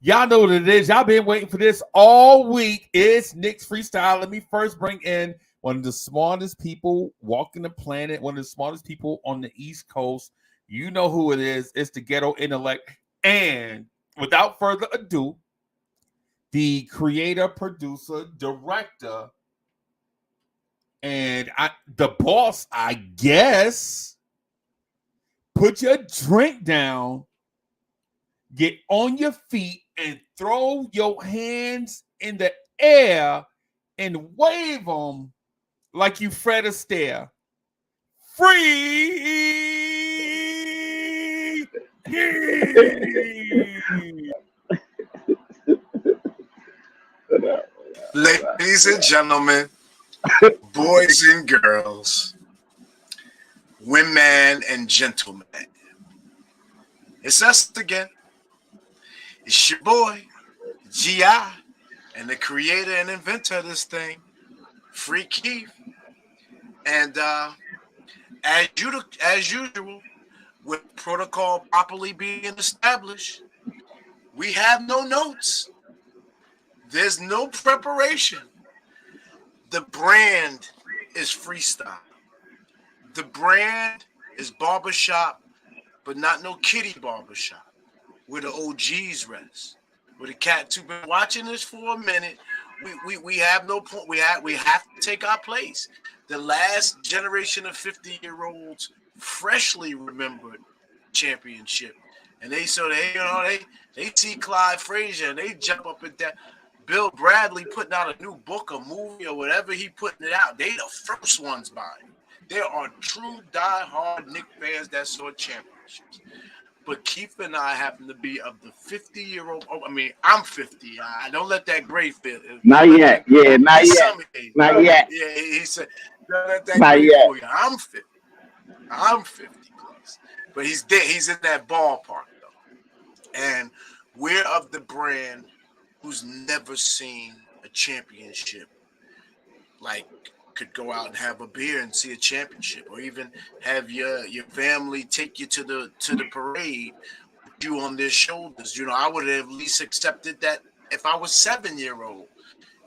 Y'all know what it is. Y'all been waiting for this all week. It's Knicks Freestyle. Let me first bring in one of the smartest people walking the planet, one of the smartest people on the East Coast. You know who it is. It's the ghetto intellect. And without further ado, the creator, producer, director, and the boss, I guess. Put your drink down, get on your feet, and throw your hands in the air and wave them like you Fred Astaire. Free! Ladies and gentlemen, boys and girls, women and gentlemen, it's us again. It's your boy, G.I., and the creator and inventor of this thing, Free Keith. And as usual, with protocol properly being established, we have no notes. There's no preparation. The brand is freestyle. The brand is barbershop, but not no kiddie barbershop, where the OGs rest. Where the cats who've been watching this for a minute, we have no point. We have to take our place. The last generation of 50-year-olds freshly remembered championship, and they see Clyde Frazier and they jump up and down. Bill Bradley putting out a new book, a movie, or whatever he putting it out. They the first ones buying. There are true die-hard Knicks fans that saw championships. But Keith and I happen to be of the 50-year-old. Oh, I mean, I'm 50. I don't let that gray fit. Not yet. Yeah, not yet. Not yet. Yeah, he said, don't let that gray for you. I'm 50. I'm 50 plus. But he's there. He's in that ballpark, though. And we're of the brand who's never seen a championship, like could go out and have a beer and see a championship, or even have your family take you to the parade with you on their shoulders. You know, I would have at least accepted that if I was 7-year-old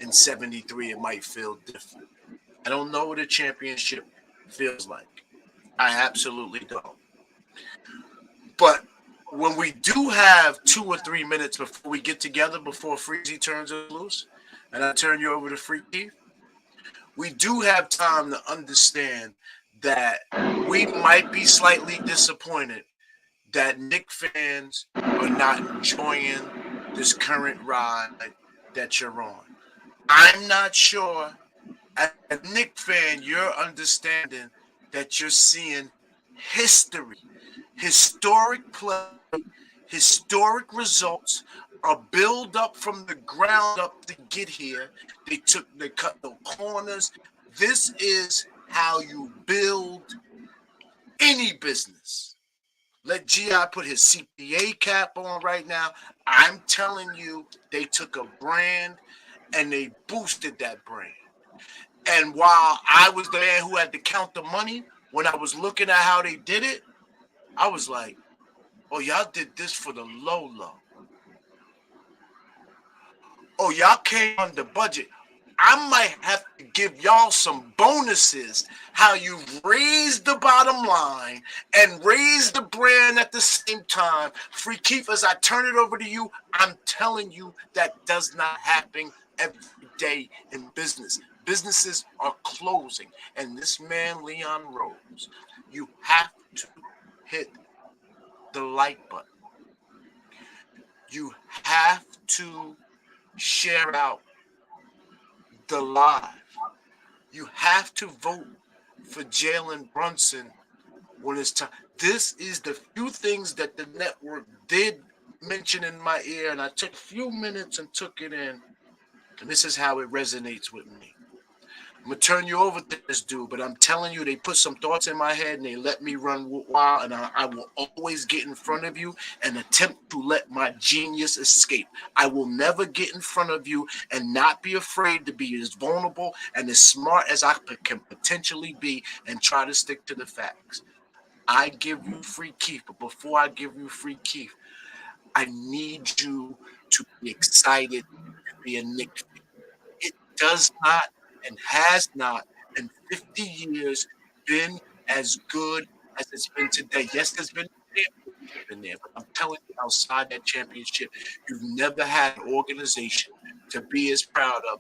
in 73, it might feel different. I don't know what a championship feels like. I absolutely don't. But when we do have 2 or 3 minutes before we get together, before Freezie turns us loose, and I turn you over to Freaky, we do have time to understand that we might be slightly disappointed that Knicks fans are not enjoying this current ride that you're on. I'm not sure, as a Knicks fan, you're understanding that you're seeing history, historic play, historic results, a build up from the ground up to get here. They cut the corners. This is how you build any business. Let G.I. put his CPA cap on right now. I'm telling you, they took a brand and they boosted that brand. And while I was the man who had to count the money, when I was looking at how they did it, I was like, oh, y'all did this for the low. Oh, y'all came under budget. I might have to give y'all some bonuses, how you raised the bottom line and raised the brand at the same time. Free Keith, as I turn it over to you, I'm telling you that does not happen every day in business. Businesses are closing. And this man, Leon Rose, you have to hit the like button. You have to share out the live. You have to vote for Jalen Brunson when it's time. This is the few things that the network did mention in my ear, and I took a few minutes and took it in, and this is how it resonates with me. I'm going to turn you over to this dude, but I'm telling you, they put some thoughts in my head and they let me run wild, and I will always get in front of you and attempt to let my genius escape. I will never get in front of you and not be afraid to be as vulnerable and as smart as I can potentially be and try to stick to the facts. I give you Free Keith, but before I give you Free Keith, I need you to be excited to be a Knicks fan. It does not and has not in 50 years been as good as it's been today. Yes, there's been there, but I'm telling you, outside that championship, you've never had an organization to be as proud of.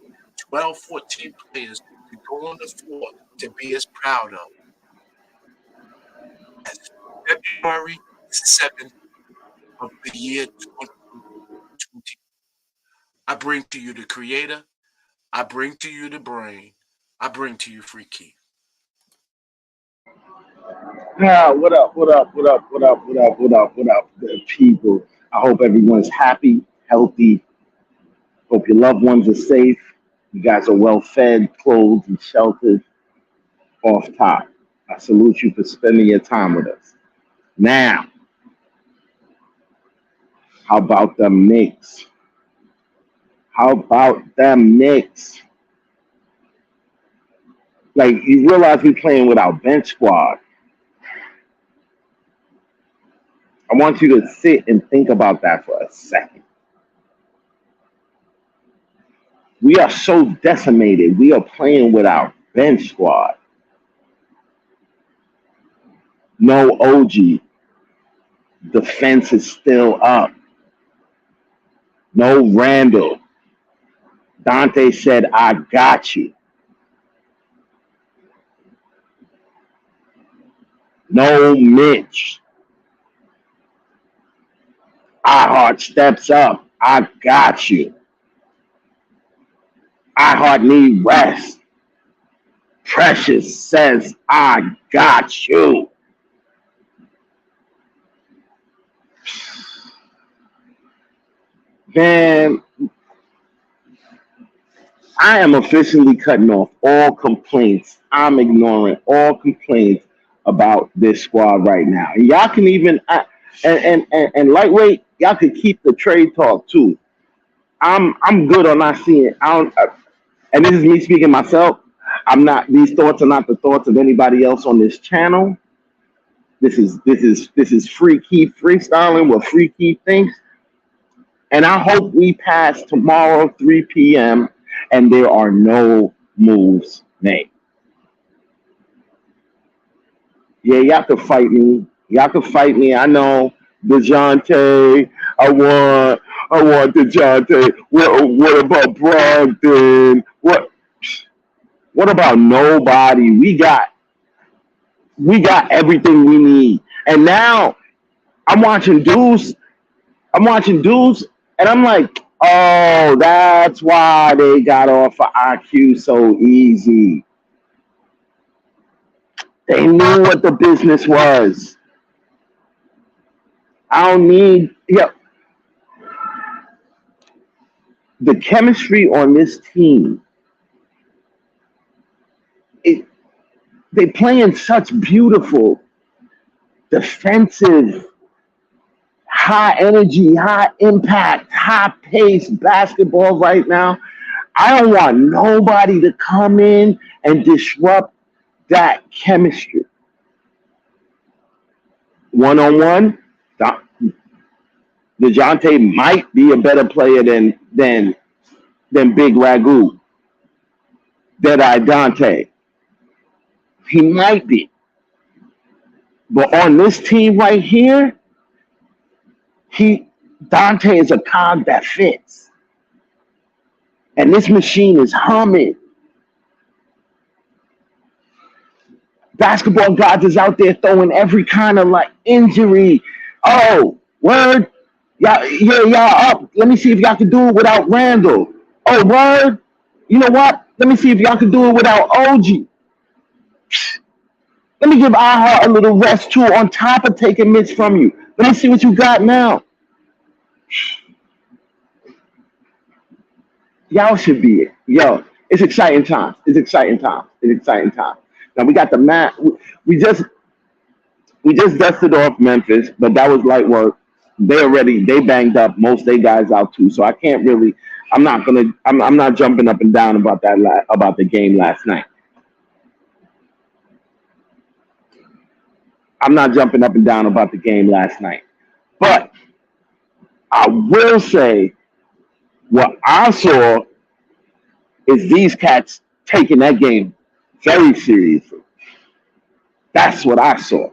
12, 14 players to go on the floor to be as proud of as February 7th of the year 2020. I bring to you the creator. I bring to you the brain. I bring to you Free Key. What up? What up? What up? What up? What up? What up? What up, good people? I hope everyone's happy, healthy. Hope your loved ones are safe. You guys are well fed, clothed, and sheltered. Off top, I salute you for spending your time with us. Now, how about them Knicks? How about them Knicks? Like, you realize we playing with our bench squad. I want you to sit and think about that for a second. We are so decimated. We are playing with our bench squad. No OG. Defense is still up. No Randall. Dante said, I got you. No Mitch. Hart steps up. I got you. Hart need rest. Precious says, I got you. Man, I am officially cutting off all complaints. I'm ignoring all complaints about this squad right now. And y'all can even and lightweight, y'all can keep the trade talk too. I'm good on not seeing. And this is me speaking myself. I'm not. These thoughts are not the thoughts of anybody else on this channel. This is Free Key freestyling what Free Key thinks. And I hope we pass tomorrow 3 p.m. and there are no moves made. Yeah, y'all can fight me. Y'all can fight me. I know DeJounte. I want DeJounte. What about Brogdon? What about nobody? We got everything we need. And now I'm watching dudes, and I'm like, oh, that's why they got off of IQ so easy. They knew what the business was. I don't need the chemistry on this team. They playing such beautiful, defensive, high energy, high impact, high pace basketball right now. I don't want nobody to come in and disrupt that chemistry. One-on-one, DeJounte might be a better player than Big Ragu, Dead-Eye Dante. He might be. But on this team right here, Dante is a cog that fits. And this machine is humming. Basketball gods is out there throwing every kind of like injury. Oh, word. Y'all up. Let me see if y'all can do it without Randall. Oh, word. You know what? Let me see if y'all can do it without OG. Let me give Hart a little rest too on top of taking Mitch from you. Let me see what you got now. Y'all should be it. Yo, it's exciting times. It's exciting times. It's exciting times. Now we got the mat. We just dusted off Memphis, but that was light work. They banged up most of their guys out too. So I can't really. I'm not jumping up and down about about the game last night. I'm not jumping up and down about the game last night. But I will say what I saw is these cats taking that game very seriously. That's what I saw.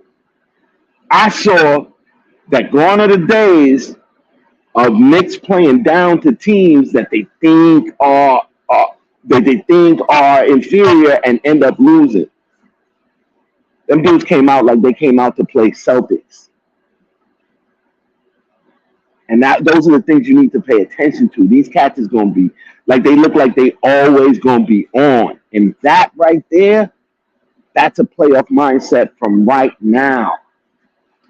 I saw that gone are the days of Knicks playing down to teams that they think are inferior and end up losing. Them dudes came out like they came out to play Celtics. And those are the things you need to pay attention to. These cats is gonna be like they look like they always gonna be on. And that right there, that's a playoff mindset from right now.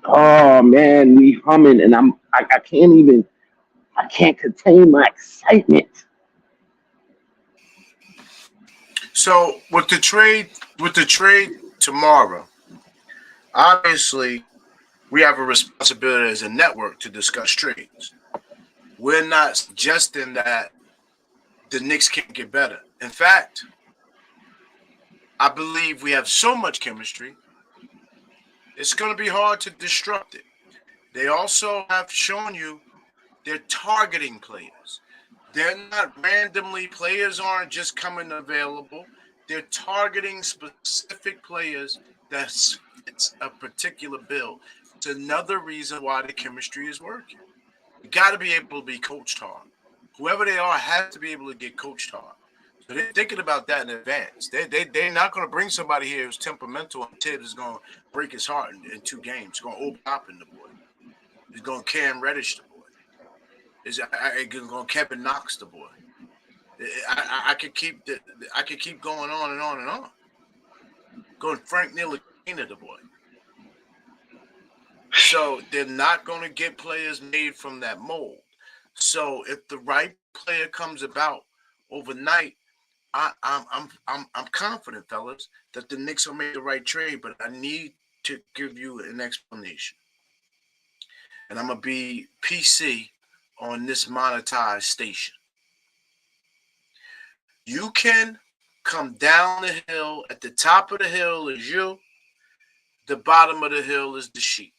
Oh man, we humming and I can't contain my excitement. So with the trade tomorrow, obviously we have a responsibility as a network to discuss trades. We're not suggesting that the Knicks can't get better. In fact, I believe we have so much chemistry, it's going to be hard to disrupt it. They also have shown you they're targeting players. They're not randomly, players aren't just coming available. They're targeting specific players that fits a particular bill. It's another reason why the chemistry is working. You got to be able to be coached hard. Whoever they are has to be able to get coached hard. So they're thinking about that in advance. They're not going to bring somebody here who's temperamental and Tibbs is going to break his heart in 2 games. He's going to open the boy. He's going to Cam Reddish the boy. He's going to Kevin Knox the boy. I could keep going on and on and on. Going Frank Ntilikina the boy. So they're not going to get players made from that mold. So if the right player comes about overnight, I'm confident, fellas, that the Knicks will make the right trade. But I need to give you an explanation, and I'm gonna be PC on this monetized station. You can come down the hill. At the top of the hill is you. The bottom of the hill is the sheep.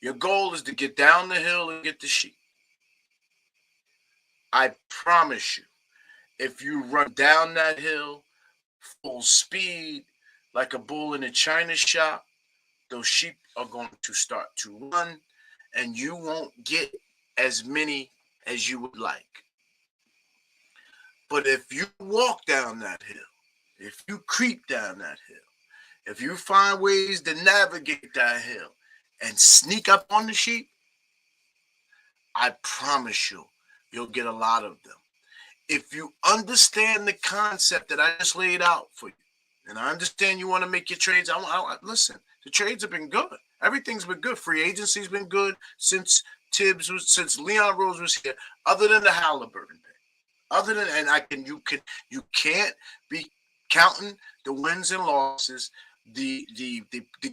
Your goal is to get down the hill and get the sheep. I promise you, if you run down that hill full speed like a bull in a china shop, those sheep are going to start to run and you won't get as many as you would like. But if you walk down that hill, if you creep down that hill, if you find ways to navigate that hill and sneak up on the sheep, I promise you, you'll get a lot of them. If you understand the concept that I just laid out for you, and I understand you want to make your trades, listen, the trades have been good. Everything's been good. Free agency's been good since Leon Rose was here, other than the Halliburton pick. Other than, you can't be counting the wins and losses, the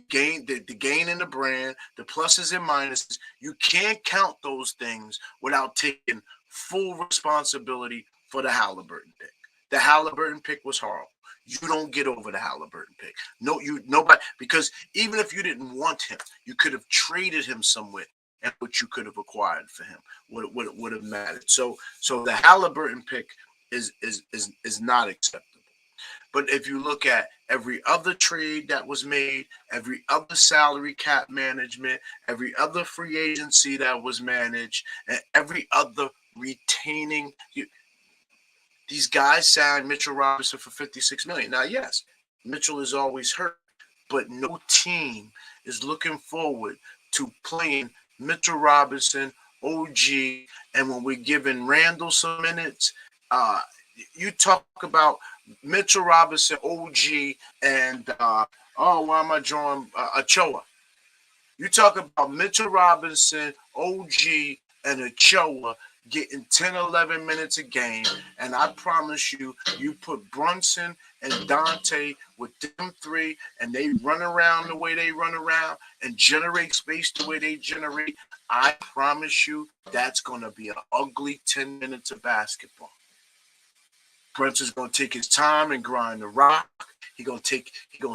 gain in the brand, the pluses and minuses. You can't count those things without taking full responsibility for the Halliburton pick. The Halliburton pick was horrible. You don't get over the Halliburton pick. Nobody, because even if you didn't want him, you could have traded him somewhere, and what you could have acquired for him would have mattered. So the Halliburton pick is not acceptable. But if you look at every other trade that was made, every other salary cap management, every other free agency that was managed, and every other retaining, these guys signed Mitchell Robinson for $56 million. Now, yes, Mitchell is always hurt, but no team is looking forward to playing Mitchell Robinson, OG, and when we're giving Randall some minutes, you talk about Mitchell Robinson, OG, and why am I drawing Ochoa? You talk about Mitchell Robinson, OG, and Ochoa getting 10, 11 minutes a game, and I promise you, you put Brunson and Dante with them three, and they run around the way they run around and generate space the way they generate, I promise you that's going to be an ugly 10 minutes of basketball. Brunson's going to take his time and grind the rock. He's going to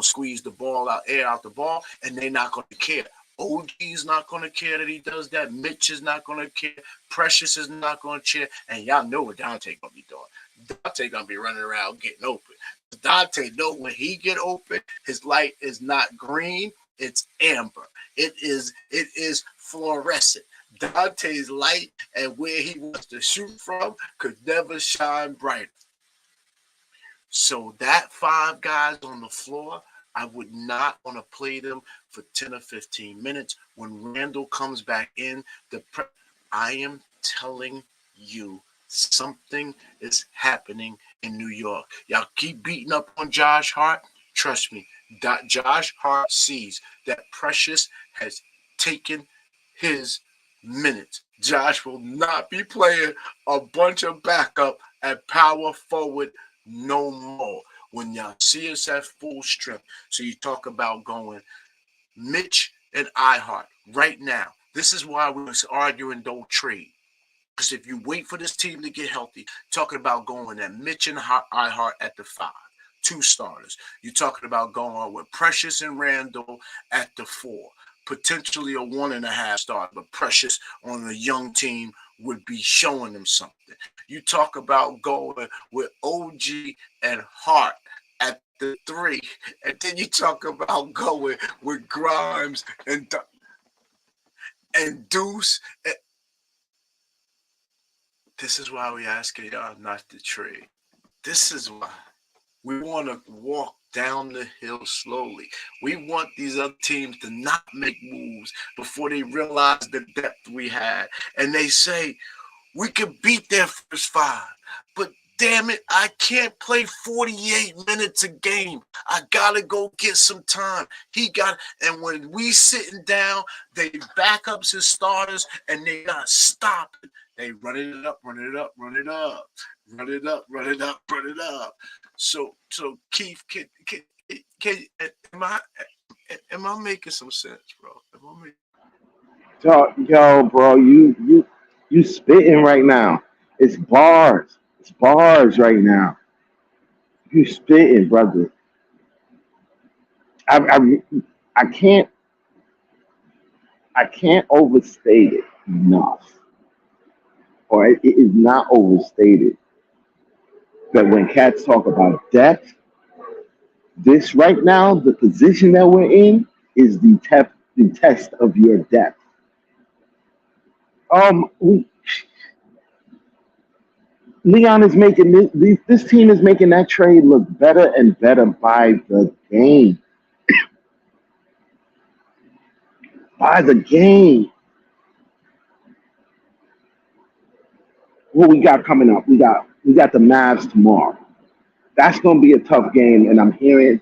squeeze the ball out, air out the ball, and they're not going to care. OG's not going to care that he does that. Mitch is not going to care. Precious is not going to care. And y'all know what Dante going to be doing. Dante going to be running around getting open. Dante know when he get open, his light is not green. It's amber. It is fluorescent. Dante's light and where he wants to shoot from could never shine brighter. So that 5 guys on the floor, I would not want to play them for 10 or 15 minutes. When Randall comes back in, I am telling you, something is happening in New York. Y'all keep beating up on Josh Hart. Trust me, Josh Hart sees that Precious has taken his minutes. Josh will not be playing a bunch of backup at power forward no more when y'all see us at full strength. So you talk about going Mitch and Hart right now. This is why we was arguing don't trade. Because if you wait for this team to get healthy, talking about going at Mitch and Hart at the 5, 2 starters. You're talking about going with Precious and Randall at the 4, potentially a 1.5 star, but Precious on a young team would be showing them something. You talk about going with OG and Hart at the 3, and then you talk about going with Grimes and Deuce. This is why we asking y'all not to trade. This is why we want to walk down the hill slowly. We want these other teams to not make moves before they realize the depth we had. And they say, we could beat their first 5, but damn it, I can't play 48 minutes a game. I got to go get some time. And when we sitting down, they backups and starters, and they not stopping. They run it up, run it up, run it up, run it up, run it up, run it up. So Keith, am I making some sense, bro? Yo, bro, you spitting right now. It's bars. It's bars right now. You spitting, brother. I can't overstate it enough. Or it is not overstated that when cats talk about depth, this right now, the position that we're in is the test of your depth. Leon is making this team is making that trade look better and better by the game. By the game. What we got coming up? We got the Mavs tomorrow. That's going to be a tough game, and I'm hearing,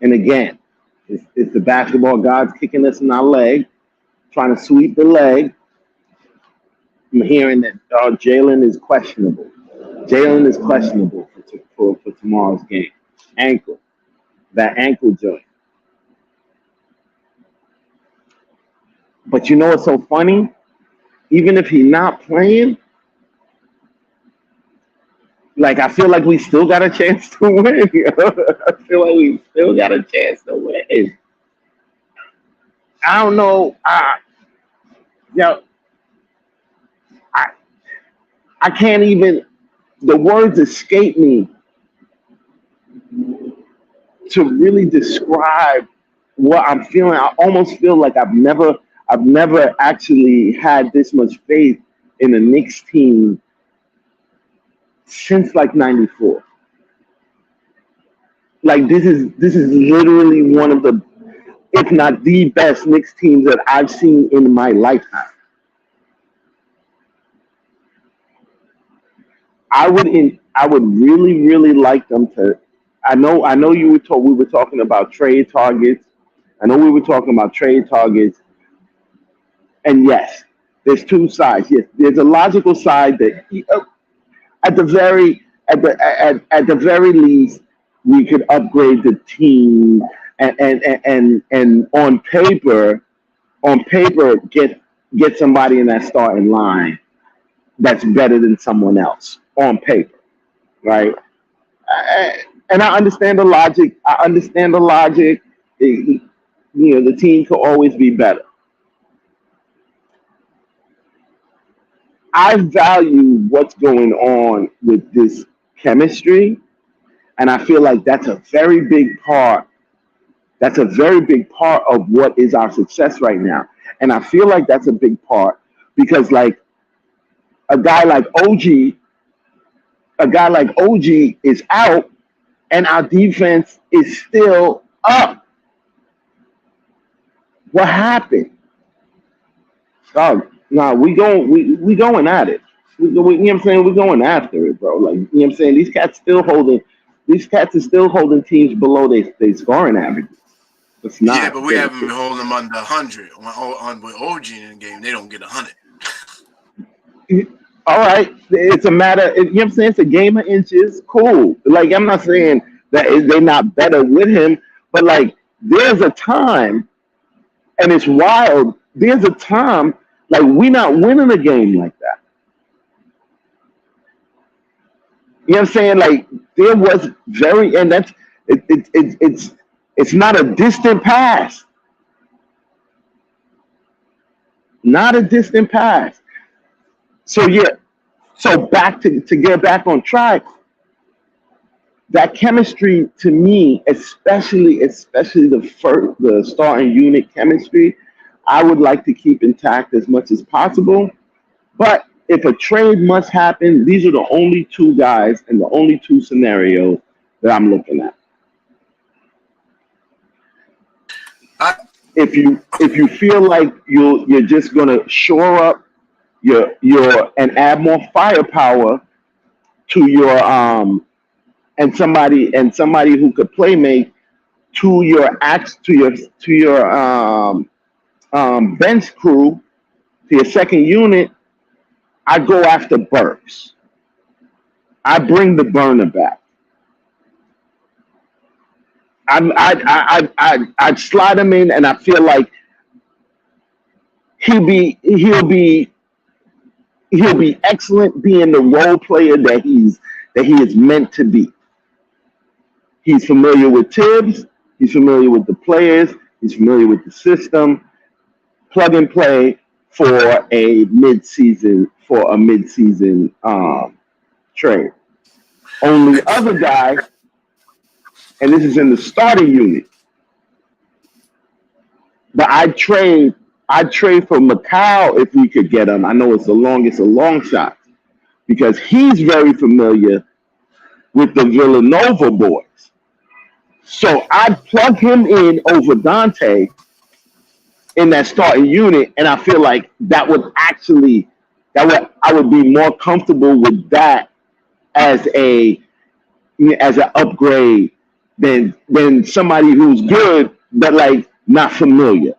and again, it's the basketball gods kicking us in our leg, trying to sweep the leg. I'm hearing that Jalen is questionable. Jalen is questionable for tomorrow's game. That ankle joint. But you know what's so funny? Even if he's not playing, like, I feel like we still got a chance to win. I feel like we still got a chance to win. I don't know. I can't even. The words escape me to really describe what I'm feeling. I almost feel like I've never actually had this much faith in a Knicks team since like '94. Like this is literally one of the, if not the best Knicks teams that I've seen in my lifetime. I would really, really like them to. I know we were talking about trade targets. And yes, there's 2 sides. Yes, there's a logical side that at the very least we could upgrade the team and on paper get somebody in that starting line that's better than someone else on paper, right? And I understand the logic. the team could always be better. I value what's going on with this chemistry, and I feel like that's a very big part. That's a very big part of what is our success right now. And I feel like that's a big part because, like, a guy like OG, a guy like OG is out, and our defense is still up. What happened? Oh, no, we going at it. You know what I'm saying? We're going after it, bro. Like, you know what I'm saying? These cats are still holding teams below they scoring average. It's Yeah, not. but we haven't been holding them under 100. With OG in the game, they don't get 100. All right, it's a matter. You know what I'm saying? It's a game of inches. Cool. Like, I'm not saying that they're not better with him, but like there's a time, and it's wild. There's a time like we not winning a game like that. You know what I'm saying? Like there was and that's it's not a distant past. Not a distant past. So yeah. So back to get back on track, that chemistry to me, especially the starting unit chemistry, I would like to keep intact as much as possible. But if a trade must happen, these are the only two guys and the only two scenarios that I'm looking at. If you feel like you're just gonna shore up your and add more firepower to your and somebody who could play make to your ax to your bench crew, to your second unit, I go after Burks. I bring the burner back. I'd slide him in, and I feel like he'll be excellent being the role player that he is meant to be. He's familiar with Tibbs. He's familiar with the players. He's familiar with the system. Plug and play for a mid-season trade. Only other guy, and this is in the starting unit, but I'd trade for Macau if we could get him. I know it's a long shot because he's very familiar with the Villanova boys. So I'd plug him in over Dante in that starting unit, and I feel like I would be more comfortable with that as an upgrade than somebody who's good but like not familiar.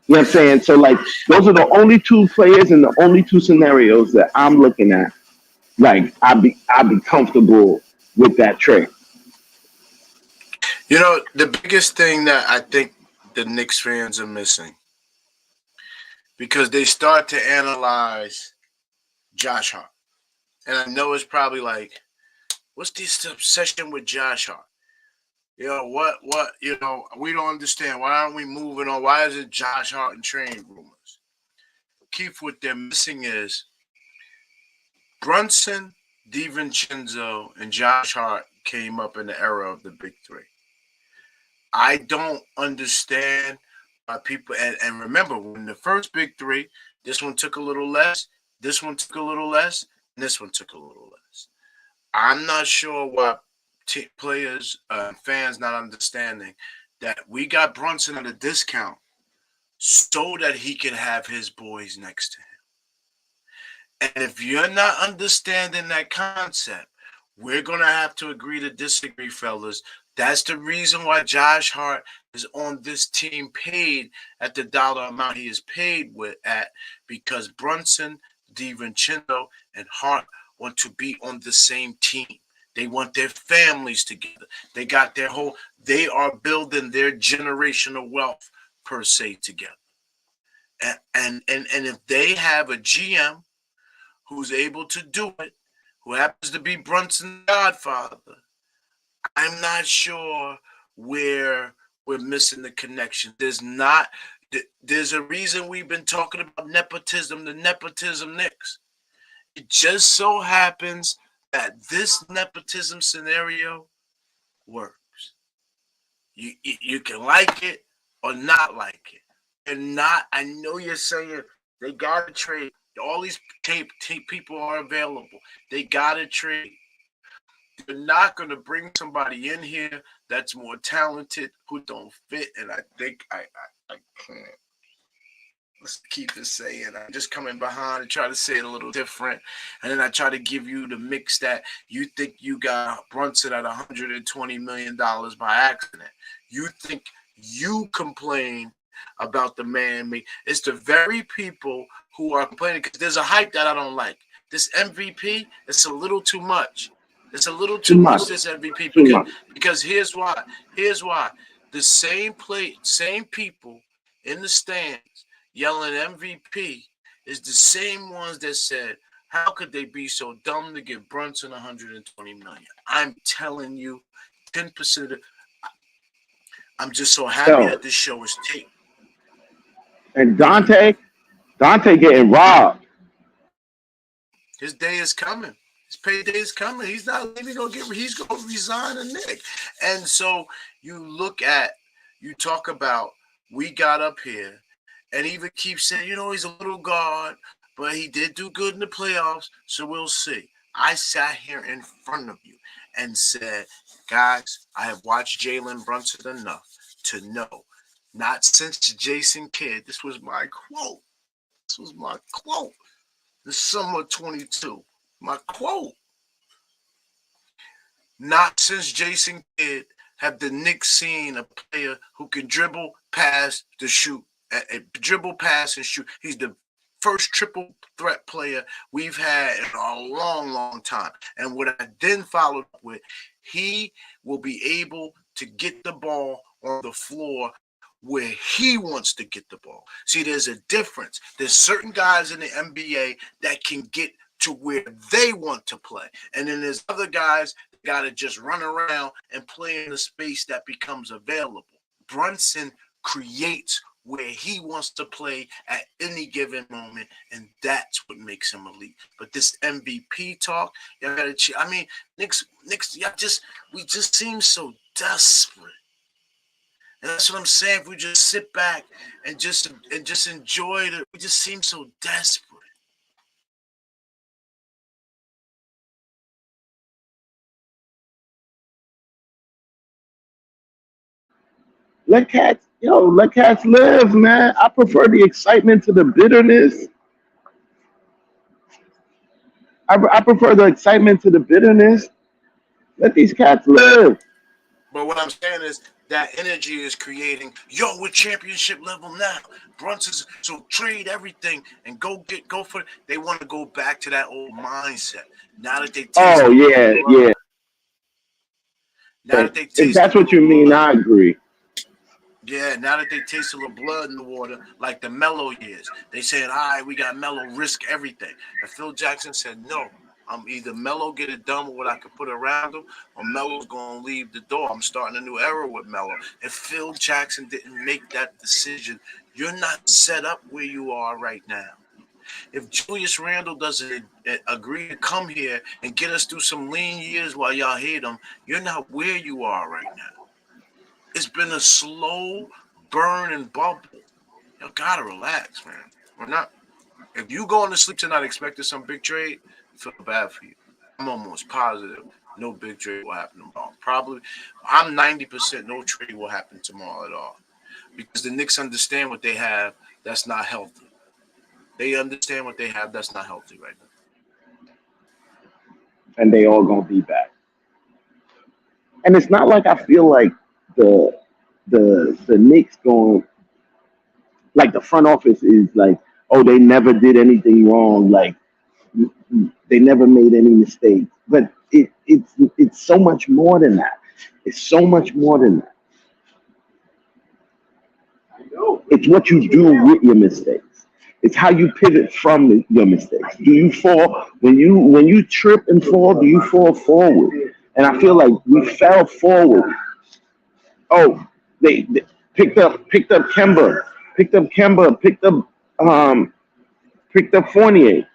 You know what I'm saying? So like those are the only two players and the only two scenarios that I'm looking at. Like I'd be comfortable with that trade. The biggest thing that I think the Knicks fans are missing, because they start to analyze Josh Hart. And I know it's probably like, what's this obsession with Josh Hart? We don't understand. Why aren't we moving on? Why is it Josh Hart and trade rumors? Keith, what they're missing is Brunson, DiVincenzo, and Josh Hart came up in the era of the Big Three. I don't understand why people, and remember, when the first Big Three, this one took a little less, this one took a little less, and this one took a little less. I'm not sure why players and fans not understanding that we got Brunson at a discount so that he can have his boys next to him. And if you're not understanding that concept, we're going to have to agree to disagree, fellas. That's the reason why Josh Hart is on this team paid at the dollar amount he is paid at, because Brunson, DiVincenzo, and Hart want to be on the same team. They want their families together. They are building their generational wealth per se together. And if they have a GM who's able to do it, who happens to be Brunson's godfather, I'm not sure where we're missing the connection. There's a reason we've been talking about nepotism, the nepotism Knicks. It just so happens that this nepotism scenario works. You can like it or not like it. And not, I know you're saying they gotta trade. All these tape people are available. They gotta trade. They're not gonna bring somebody in here that's more talented who don't fit. And I think I can't. Let's keep it saying. I'm just coming behind and try to say it a little different. And then I try to give you the mix that you think you got Brunson at $120 million by accident. You think you complain about the man. It's the very people who are complaining because there's a hype that I don't like. This MVP, it's a little too much. It's a little too much, this MVP. Because here's why. The same people in the stands yelling MVP is the same ones that said, how could they be so dumb to give Brunson $120 million? I'm telling you, 10% of the I'm just so happy that this show is taped. And Dante getting robbed. His day is coming. His payday is coming. He's not leaving. He's gonna resign a Knick. And so you talk about, we got up here and even keep saying, he's a little guard, but he did do good in the playoffs, so we'll see. I sat here in front of you and said, guys, I have watched Jalen Brunson enough to know, not since Jason Kidd, this was my quote. The summer 22. My quote. Not since Jason Kidd have the Knicks seen a player who can dribble, pass, to shoot. Dribble, pass, and shoot. He's the first triple threat player we've had in a long, long time. And what I then followed up with, he will be able to get the ball on the floor where he wants to get the ball. See, there's a difference. There's certain guys in the NBA that can get to where they want to play. And then there's other guys that got to just run around and play in the space that becomes available. Brunson creates where he wants to play at any given moment, and that's what makes him elite. But this MVP talk, y'all gotta. I mean, Knicks, we just seem so desperate, and that's what I'm saying. If we just sit back and just enjoy it, we just seem so desperate. Let cats live, man. I prefer the excitement to the bitterness. I prefer the excitement to the bitterness. Let these cats live. But what I'm saying is that energy is creating, we're championship level now. Brunson's, so trade everything and go for it. They want to go back to that old mindset. Now that they taste yeah. Now that they taste, if that's what you mean, I agree. Yeah, now that they taste a little blood in the water, like the Melo years, they said, all right, we got Melo, risk everything. And Phil Jackson said, no, I'm either Melo get it done with what I could put around him, or Melo's going to leave the door. I'm starting a new era with Melo. If Phil Jackson didn't make that decision, you're not set up where you are right now. If Julius Randle doesn't agree to come here and get us through some lean years while y'all hate him, you're not where you are right now. It's been a slow burn and bubble. You gotta relax, man. We're not. If you going to sleep tonight expecting some big trade, I feel bad for you. I'm almost positive no big trade will happen tomorrow. Probably, I'm 90% no trade will happen tomorrow at all, because the Knicks understand what they have. That's not healthy. They understand what they have. That's not healthy right now. And they all gonna be back. And it's not like I feel like the Knicks going, like the front office is like, oh, they never did anything wrong, like they never made any mistakes. But it's so much more than that. It's so much more than that. It's what you do with your mistakes. It's how you pivot from your mistakes. Do you fall when you trip and fall? Do you fall forward? And I feel like we fell forward. Oh, They picked up Kemba, um picked up Fournier.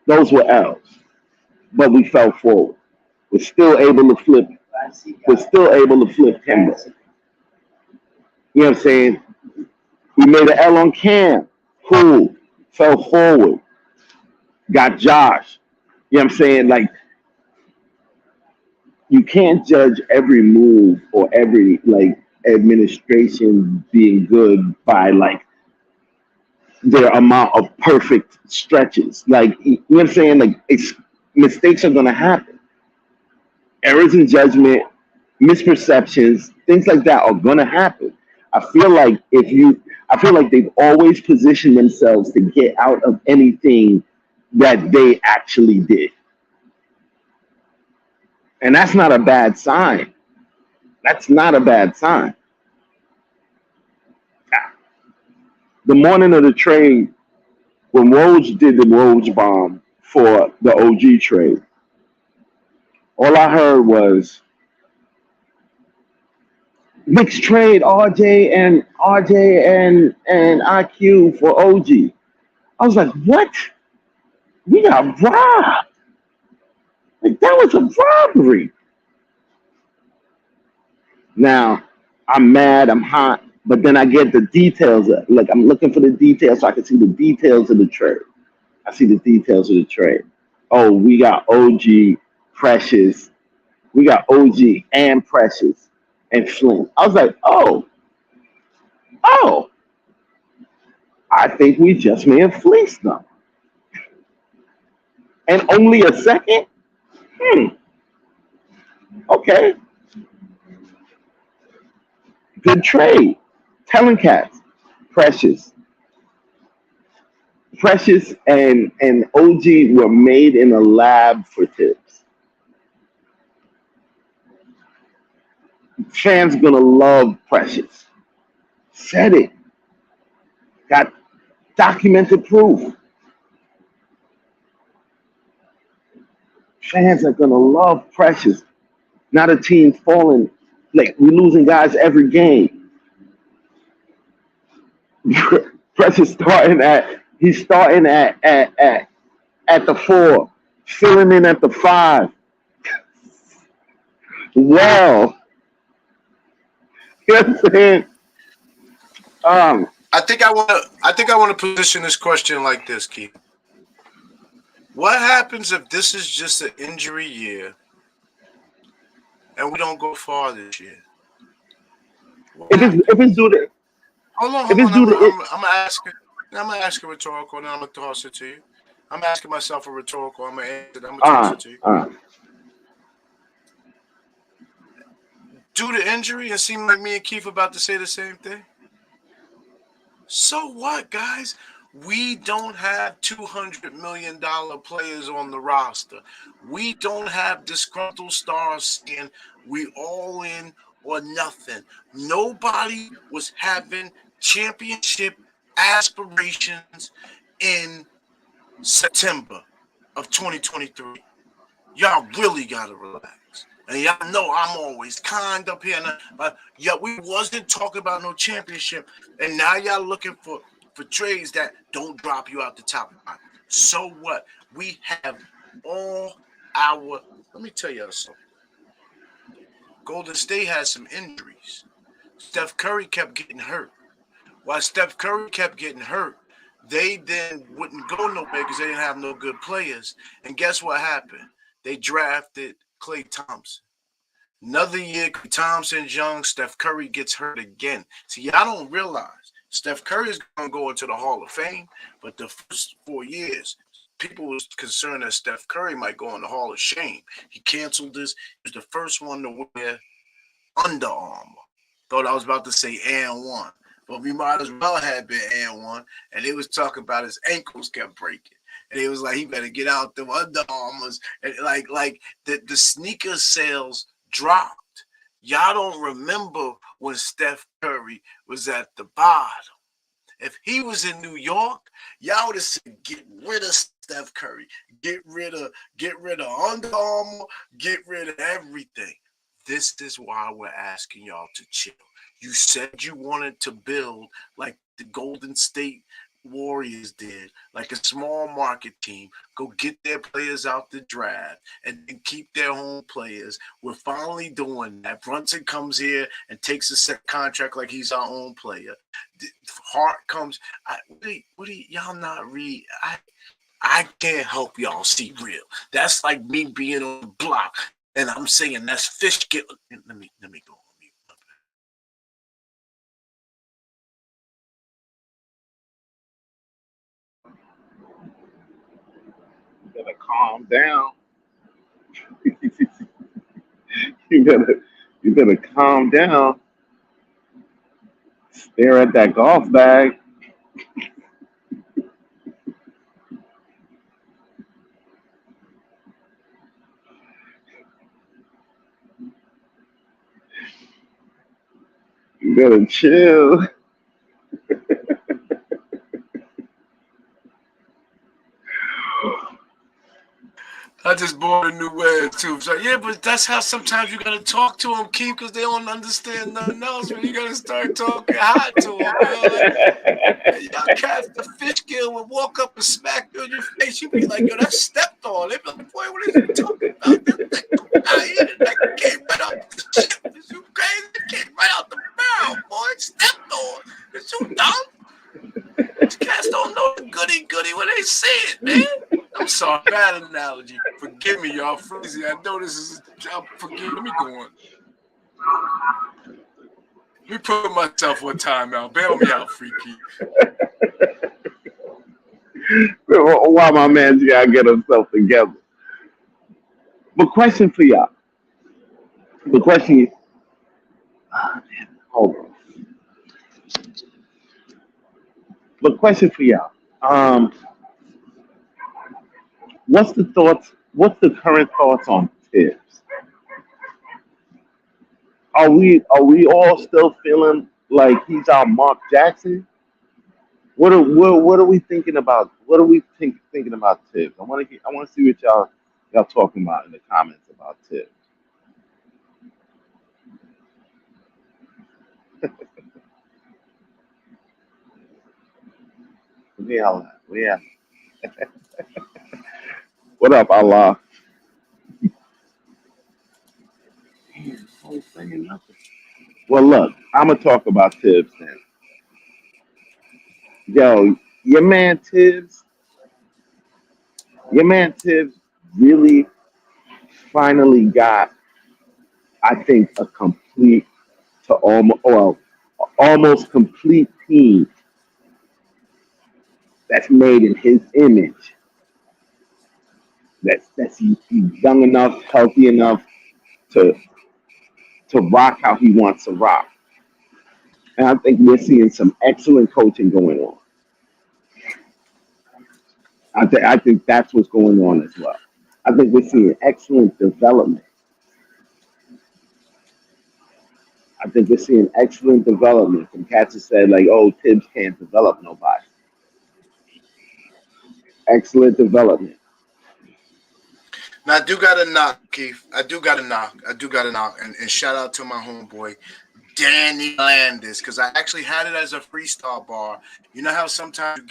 Those were L's, but we fell forward. We're still able to flip. We're still able to flip Kemba. You know what I'm saying? We made an L on Cam. Cool. Fell forward. Got Josh. You know what I'm saying? Like, you can't judge every move or every like administration being good by like their amount of perfect stretches. Like, you know what I'm saying? Like, mistakes are gonna happen. Errors in judgment, misperceptions, things like that are gonna happen. I feel like I feel like they've always positioned themselves to get out of anything that they actually did, and that's not a bad sign. That's not a bad sign. The morning of the trade, when Woj did the Woj bomb for the OG trade, all I heard was Knicks trade RJ and IQ for OG. I was like, what? We got robbed. Like, that was a robbery. Now, I'm mad, I'm hot, but then I get the details. Like, I'm looking for the details so I can see the details of the trade. I see the details of the trade. Oh, we got OG, Precious. We got OG and Precious and Flynn. I was like, oh, I think we just may have fleeced them. And only a second? Okay. Good trade. Telling cats. Precious. Precious and OG were made in a lab for tips. Fans gonna love Precious. Said it. Got documented proof. Fans are gonna love Precious. Not a team falling. Like, we're losing guys every game. Precious starting at the 4, filling in at the 5. Well, you know what I'm saying? I think I want to position this question like this, Keith. What happens if this is just an injury year and we don't go far this year? If it's due to Hold on. if it's due to it, I'm gonna ask a rhetorical, and then I'm gonna toss it to you. I'm asking myself a rhetorical. I'm gonna answer it. I'm gonna toss it to you. Due to injury, it seemed like me and Keith about to say the same thing. So what, guys? We don't have $200 million players on the roster. We don't have disgruntled stars saying we all in or nothing. Nobody was having championship aspirations in September of 2023. Y'all really gotta relax. And y'all know I'm always kind up here. Yeah, we wasn't talking about no championship. And now y'all looking for trades that don't drop you out the top line. So what? We have all our, let me tell you something. Golden State had some injuries. Steph Curry kept getting hurt. While Steph Curry kept getting hurt, they then wouldn't go nowhere because they didn't have no good players. And guess what happened? They drafted Klay Thompson. Another year, Klay Thompson's young. Steph Curry gets hurt again. See, y'all don't realize Steph Curry is going to go into the Hall of Fame, but the first 4 years, people was concerned that Steph Curry might go in the Hall of Shame. He canceled this. He was the first one to wear Under Armour. Thought I was about to say and one, but we might as well have been and one. And they was talking about his ankles kept breaking. And it was like, he better get out them Under Armours. And like the sneaker sales dropped. Y'all don't remember when Steph Curry was at the bottom. If he was in New York, y'all would have said, get rid of Steph Curry. Get rid of Under Armour. Get rid of everything. This is why we're asking y'all to chill. You said you wanted to build like the Golden State Warriors did, like a small market team. Go get their players out the draft and keep their home players. We're finally doing that. Brunson comes here and takes a set contract like he's our own player. Hart comes. What do y'all not read? I can't help y'all see real. That's like me being on the block and I'm saying that's fish kill. Let me go on mute. You better calm down. You better calm down. Stare at that golf bag. You better chill. I just bought a new word too. So yeah, but that's how sometimes you gotta talk to them, Keith, because they don't understand nothing else. Man, you gotta start talking hot to them. Y'all cats, the fish gill would walk up and smack you in your face. You'd be like, yo, that's stepped on. They'd be like, boy, what is you talking about? That came right out the shit. Is you crazy? It came right out the barrel, boy. It stepped on. Is you dumb? These cats don't know the goody when they see it, man. I'm sorry, bad analogy. Forgive me, y'all. Freezie, I know this is. Forgive me. Let me go on. Let me put myself on timeout. Bail me out, freaky. Why my man gotta get himself together? But question for y'all. The question is, hold on. But question for y'all. What's the thoughts? What's the current thoughts on Tibbs? Are we all still feeling like he's our Mark Jackson? What are we thinking about? What are we thinking about Tibbs? I want to see what y'all talking about in the comments about Tibbs. Yeah. What up, Allah? Ain't saying nothing. Well, look, I'm gonna talk about Tibbs then. Yo, your man Tibbs, your man Tibbs really finally got, I think, a complete to almost complete team that's made in his image. That's he's young enough, healthy enough to rock how he wants to rock. And I think we're seeing some excellent coaching going on. I think that's what's going on as well. I think we're seeing excellent development. I think we're seeing excellent development from cats that said like, "Oh, Tibbs can't develop nobody." Excellent development. Now, I do got to knock, Keith. I do got to knock. And shout out to my homeboy, Danny Landis, because I actually had it as a freestyle bar. You know how sometimes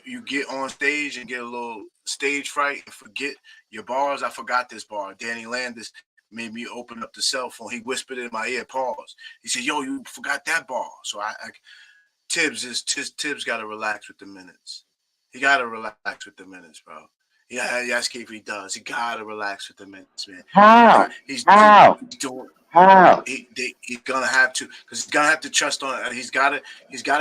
you get on stage and get a little stage fright and forget your bars? I forgot this bar. Danny Landis made me open up the cell phone. He whispered in my ear, pause. He said, yo, you forgot that bar. So Tibbs got to relax with the minutes. He got to relax with the minutes, bro. Yeah, yes, Keith, he does. He gotta relax with the minutes, man. How? He's doing. How? He's gonna have to, because he's gonna have to trust on. He's gotta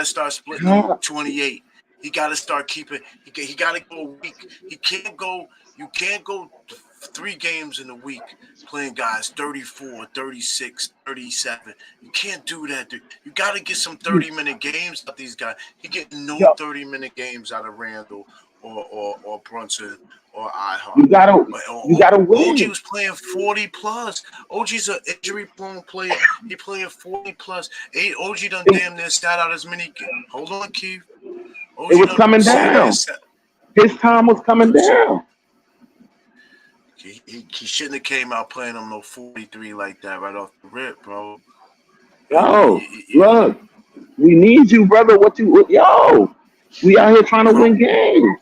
start splitting them How? 28. He gotta start keeping. He gotta go a week. He can't go. You can't go 3 games in a week playing guys 34, 36, 37. You can't do that, dude. You gotta get some 30-minute games out of these guys. He getting no Yo, 30-minute games out of Randall or Brunson or you iHeart. gotta you gotta OG win. was playing 40 plus. OG's an injury prone player. He playing 40 plus. OG done It, damn near sat out as many. Hold on, Keith. it OG was done coming damn near down. sat. His time was coming down. He shouldn't have came out playing him no 43 like that right off the rip, bro. Yo, look, we need you, brother. Yo, we out here trying to win games.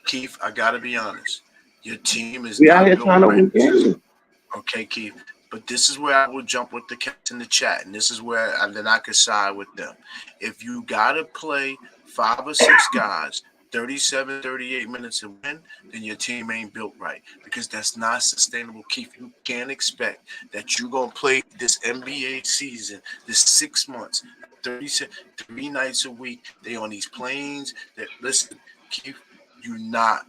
Keith, I gotta be honest. Your team is We out not here built trying to right. win games. Okay, Keith. But this is where I will jump with the cats in the chat, and this is where then I could side with them. If you gotta play 5 or 6 guys 37, 38 minutes and win, then your team ain't built right, because that's not sustainable, Keith. You can't expect that you're going to play this NBA season, this 6 months, 3 nights a week. They on these planes. That listen, Keith, you're not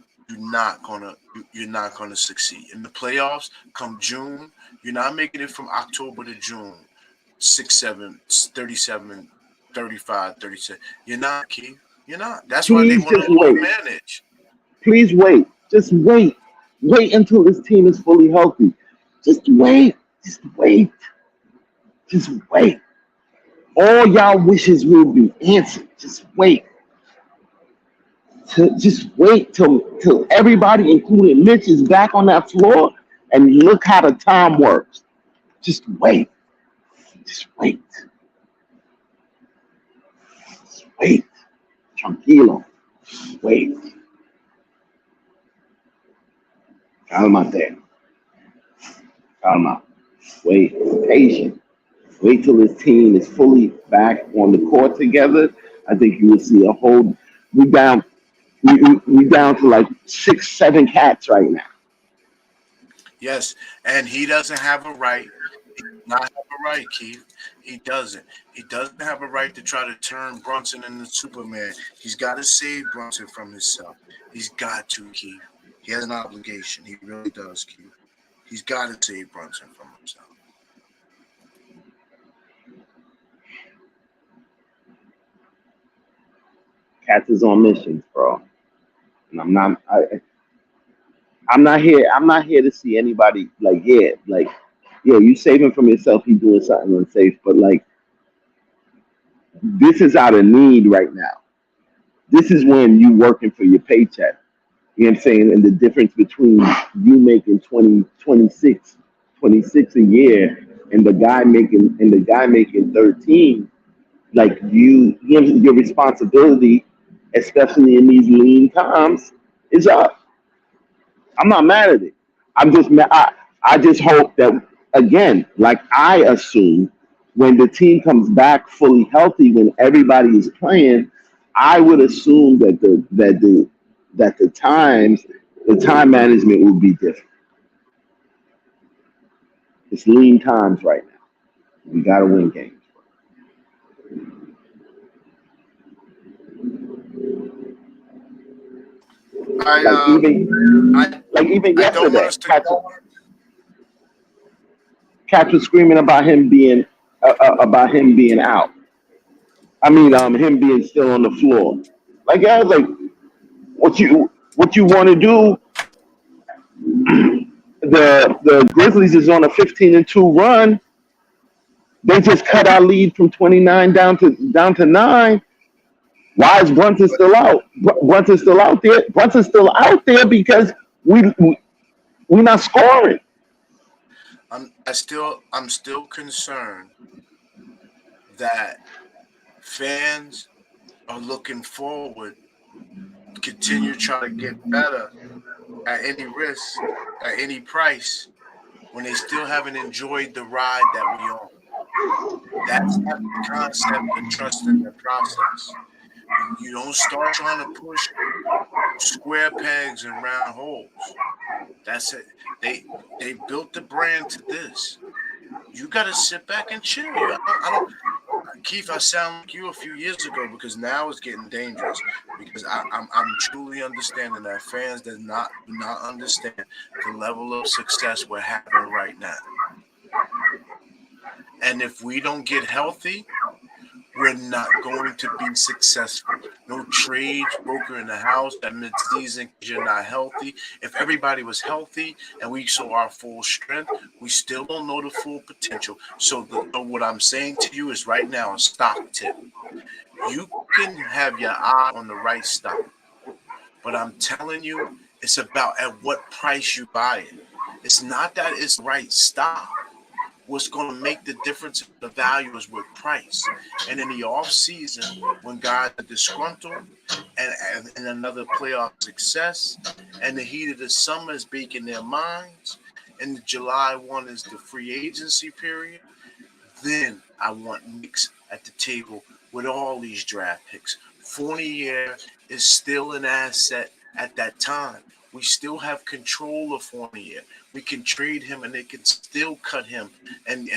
gonna succeed in the playoffs. Come June, you're not making it from October to June. 6, 7, 37, 35, 37. You're not, Keith. You're not. That's why they Please want just to low wait. manage. Please wait. Just wait. Wait until this team is fully healthy. Just wait. Just wait. Just wait. All y'all wishes will be answered. Just wait. Just wait till everybody, including Mitch, is back on that floor, and look how the time works. Just wait. Just wait. Just wait. Tranquilo. Wait. Calma there. Calma. Wait. Patient. Wait till this team is fully back on the court together. I think you will see a whole. We down. We down to like 6, 7 cats right now. Yes, and he doesn't have a right. He does not have a right, Keith. He doesn't. He doesn't have a right to try to turn Brunson into Superman. He's got to save Brunson from himself. He's got to, Keith. He has an obligation. He really does, Keith. He's got to save Brunson from himself. Cats is on missions, bro. And I'm not. I'm not here. I'm not here to see anybody yeah. You saving from yourself. You doing something unsafe, but like this is out of need right now. This is when you working for your paycheck. You know what I'm saying? And the difference between you making 26 a year and the guy making 13, like your responsibility, especially in these lean times, is up. I'm not mad at it. I just hope that, again, like I assume, when the team comes back fully healthy, when everybody is playing, I would assume that the time management will be different. It's lean times right now. We gotta win games. I Like even I like even I don't want yesterday, us to go. Cats was screaming about him being out. I mean, him being still on the floor. Like, yeah, I was like, what you want to do? The Grizzlies is on a 15-2 run. They just cut our lead from 29 down to 9. Why is Brunson still out? Brunson's still out there. Brunson's still out there because we not scoring. I'm still concerned that fans are looking forward, continue trying to get better at any risk, at any price, when they still haven't enjoyed the ride that we on. That's not the concept of trusting the process. You don't start trying to push square pegs and round holes. That's it. They built the brand to this. You got to sit back and chill. I don't Keith, I sound like you a few years ago, because now it's getting dangerous. Because I'm truly understanding that fans do not understand the level of success we're having right now. And if we don't get healthy, we're not going to be successful. No trades broker in the house at midseason because you're not healthy. If everybody was healthy and we saw our full strength, we still don't know the full potential. So what I'm saying to you is right now a stock tip. You can have your eye on the right stock, but I'm telling you, It's about at what price you buy it. It's not that it's the right stock. What's going to make the difference in the value is with price. And in the off season, when guys are disgruntled and another playoff success, and the heat of the summer is baking their minds, and the July 1 is the free agency period, then I want Knicks at the table with all these draft picks. Fournier is still an asset at that time. We still have control of Fournier. We can trade him and they can still cut him and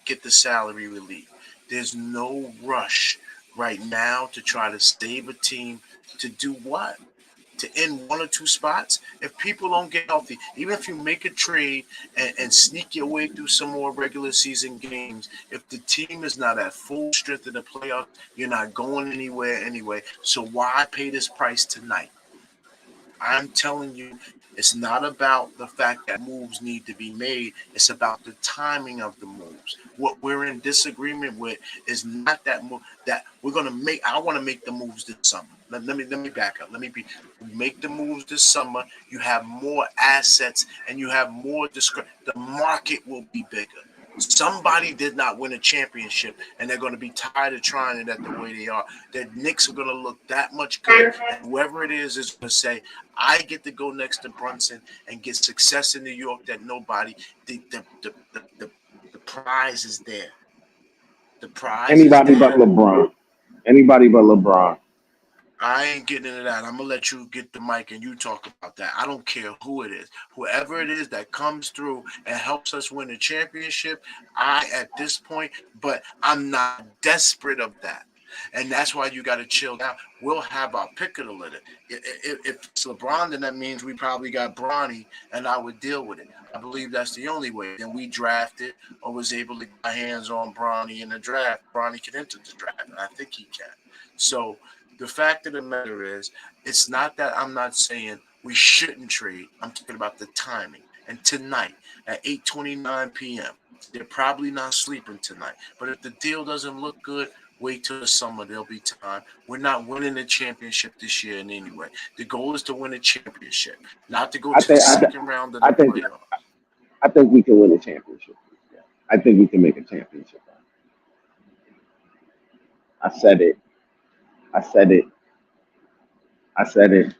get the salary relief. There's no rush right now to try to save a team to do what? To end one or two spots. If people don't get healthy, even if you make a trade and sneak your way through some more regular season games, if the team is not at full strength in the playoffs, you're not going anywhere anyway. So why pay this price tonight? I'm telling you, it's not about the fact that moves need to be made. It's about the timing of the moves. What we're in disagreement with is not that move that we're gonna make. I want to make the moves this summer. Let me back up. Make the moves this summer. You have more assets and you have more discretion. The market will be bigger. Somebody did not win a championship, and they're going to be tired of trying it at the way they are. The Knicks are going to look that much good, and whoever it is going to say, "I get to go next to Brunson and get success in New York that nobody." The prize is there. The prize Anybody is but there. LeBron. Anybody but LeBron. I ain't getting into that. I'm gonna let you get the mic and you talk about that. I don't care who it is, whoever it is that comes through and helps us win the championship. At this point, but I'm not desperate of that, and that's why you got to chill down. We'll have our pick of the litter. If it's LeBron, then that means we probably got Bronny, and I would deal with it. I believe that's the only way. Then we drafted or was able to get our hands on Bronny in the draft. Bronny can enter the draft, and I think he can. So the fact of the matter is, it's not that I'm not saying we shouldn't trade. I'm talking about the timing. And tonight at 8:29 p.m., they're probably not sleeping tonight. But if the deal doesn't look good, wait till the summer. There'll be time. We're not winning the championship this year in any way. The goal is to win a championship, not to go I to the think I, th- second round of the I think playoffs. I think we can win a championship. Yeah. I think we can make a championship. I said it. I said it. I said it.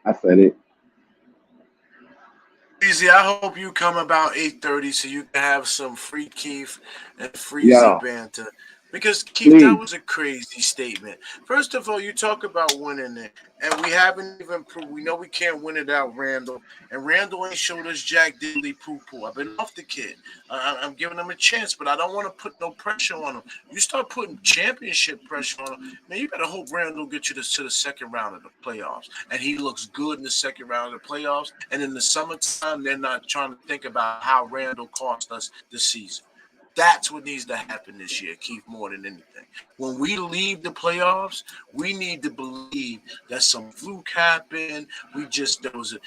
I said it. Freezie, I hope you come about 8:30 so you can have some free Keith and Freezie Yo, banter. Because Keith, that please. was a crazy statement. First of all, you talk about winning it, and we haven't even proved. We know we can't win it out Randall, and Randall ain't showed us Jack Diddley poo poo. I've been off the kid. I'm giving him a chance, but I don't want to put no pressure on him. You start putting championship pressure on him, man. You better hope Randall gets you to the second round of the playoffs, and he looks good in the second round of the playoffs. And in the summertime, they're not trying to think about how Randall cost us the season. That's what needs to happen this year, Keith, more than anything. When we leave the playoffs, we need to believe that some fluke happened. There was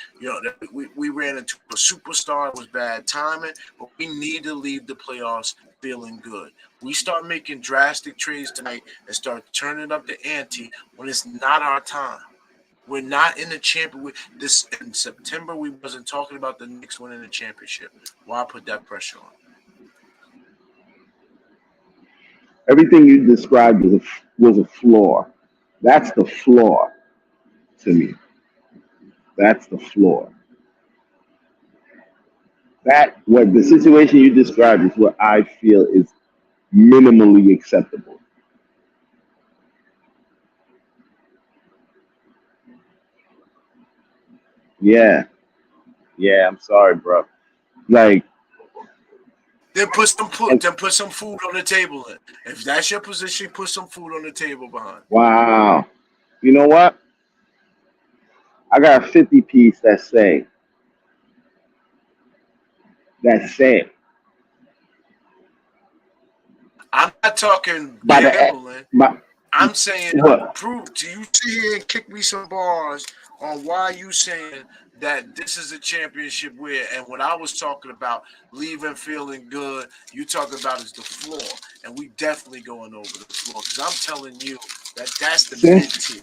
we ran into a superstar. It was bad timing, but we need to leave the playoffs feeling good. We start making drastic trades tonight and start turning up the ante when it's not our time. We're not in the championship. This in September, we wasn't talking about the Knicks winning the championship. Why put that pressure on? Everything you described was a flaw. That's the flaw to me. That's the flaw. That what the situation you described is what I feel is minimally acceptable. Yeah, yeah. I'm sorry, bro. Like, and Then put some food on the table. If that's your position, put some food on the table behind. wow. You know what? I got a 50 piece that say I'm not talking by the gambling. by I'm saying what? prove to you sit here and kick me some bars on why you saying that this is a championship where and what I was talking about leaving feeling good, you talk about is the floor. And we definitely going over the floor because I'm telling you that that's the mid Since tier.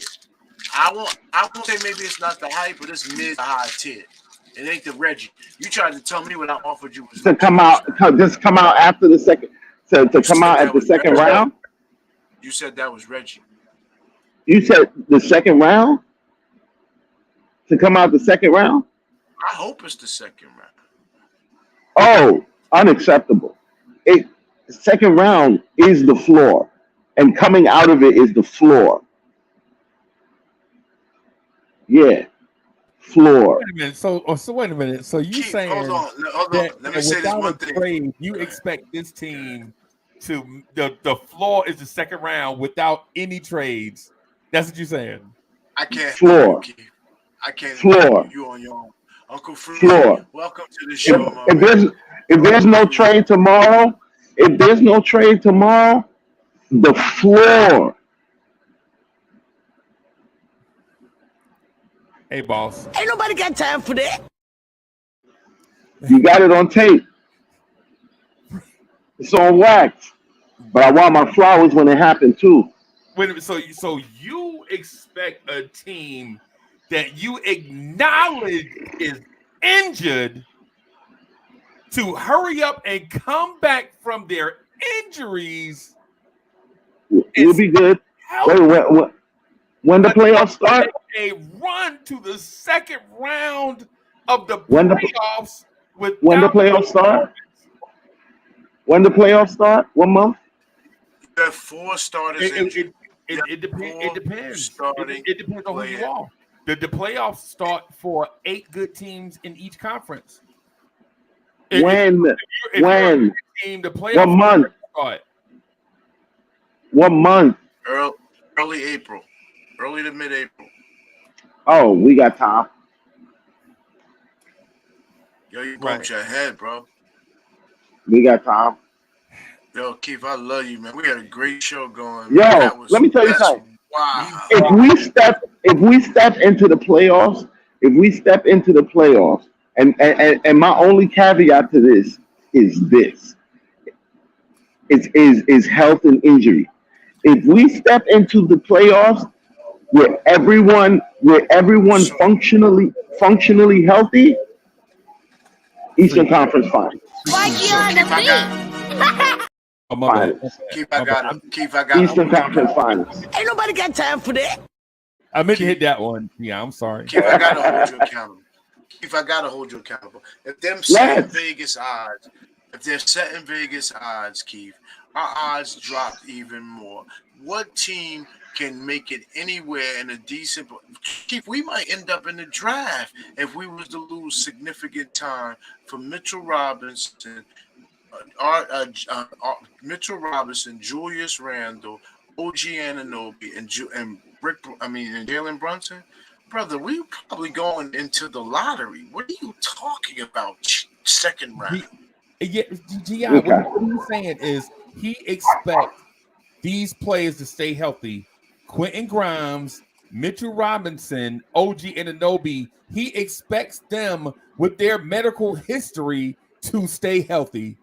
I won't say maybe it's not the hype, but it's mid to high tier. It ain't the Reggie. You tried to tell me what I offered you was to come out, just come out after the second, to come out at the second round. You said that was Reggie. You said the second round to come out the second round. I hope it's the second round. Oh, unacceptable. It second round is the floor, and coming out of it is the floor. Yeah, floor. Wait a minute. So wait a minute. So you saying hold on. that Let me say this without one a thing. trade, you expect this team to the floor is the second round without any trades? That's what you're saying. I can't. Floor. I can't. Floor. You on your own. Uncle Freezie, Floor. welcome to the show. If there's no trade tomorrow, the floor. Hey, boss. Ain't nobody got time for that. You got it on tape. It's on wax. But I want my flowers when it happened too. Wait a minute. So you expect a team that you acknowledge is injured to hurry up and come back from their injuries? We'll be good. Wait, when the playoffs start? A run to the second round of the When the playoffs. When the playoffs start? When the playoffs start? What month? You have 4 starters. It depends. It depends on who you are. The playoffs start for 8 good teams in each conference. When? Team, the playoffs what month? Start. What month? Early April. Early to mid-April. Oh, we got time. Yo, you bumped your head, bro. We got time. Yo, Keith, I love you, man. We had a great show going. Yo, let me tell you something. Wow. If we step into the playoffs, and my only caveat to this is health and injury. If we step into the playoffs where everyone functionally healthy, Eastern Conference Finals. Keith, I got him. Eastern Conference Finals. Ain't nobody got time for that. I meant to hit that one. Yeah, I'm sorry. Keith, I gotta hold you accountable. If they're setting Vegas odds, Keith, our odds dropped even more. What team can make it anywhere in a decent? Keith, we might end up in the draft if we was to lose significant time for Mitchell Robinson, Julius Randle, OG Anunoby, and Jalen Brunson. Brother, we probably going into the lottery. What are you talking about? Second round. What he's saying is he expects these players to stay healthy. Quentin Grimes, Mitchell Robinson, OG Anunoby, he expects them with their medical history to stay healthy.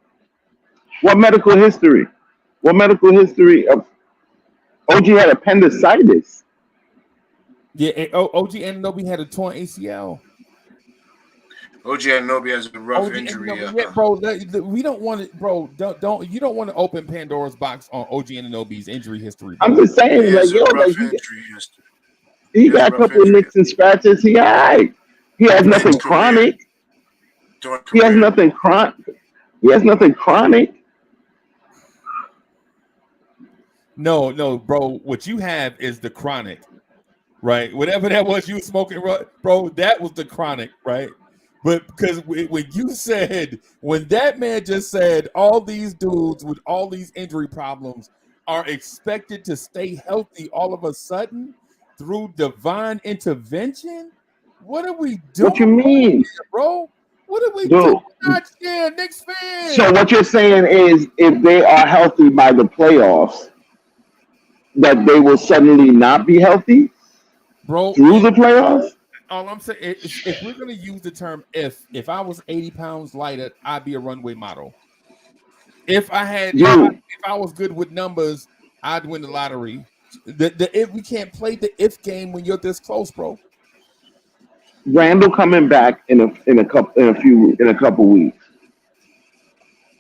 What medical history? OG had appendicitis. Yeah, OG Anunoby had a torn ACL. OG Anunoby has a rough injury. Yeah, bro. We don't want it, bro. You don't want to open Pandora's box on OG Anunoby's injury history. Bro. I'm just saying, he got a couple of nicks and scratches. He all right. He has nothing chronic. He has nothing chronic. No, bro. What you have is the chronic, right? Whatever that was you were smoking, bro, that was the chronic, right? But because when that man just said all these dudes with all these injury problems are expected to stay healthy all of a sudden through divine intervention, what are we doing? What you mean, bro? What are we doing out here, Knicks fans? So what you're saying is if they are healthy by the playoffs, that they will suddenly not be healthy, bro, through the playoffs? All I'm saying is if we're going to use the term if I was 80 pounds lighter, I'd be a runway model. If I was good with numbers, I'd win the lottery. If we can't play the if game when you're this close, bro. Randall coming back in a couple weeks.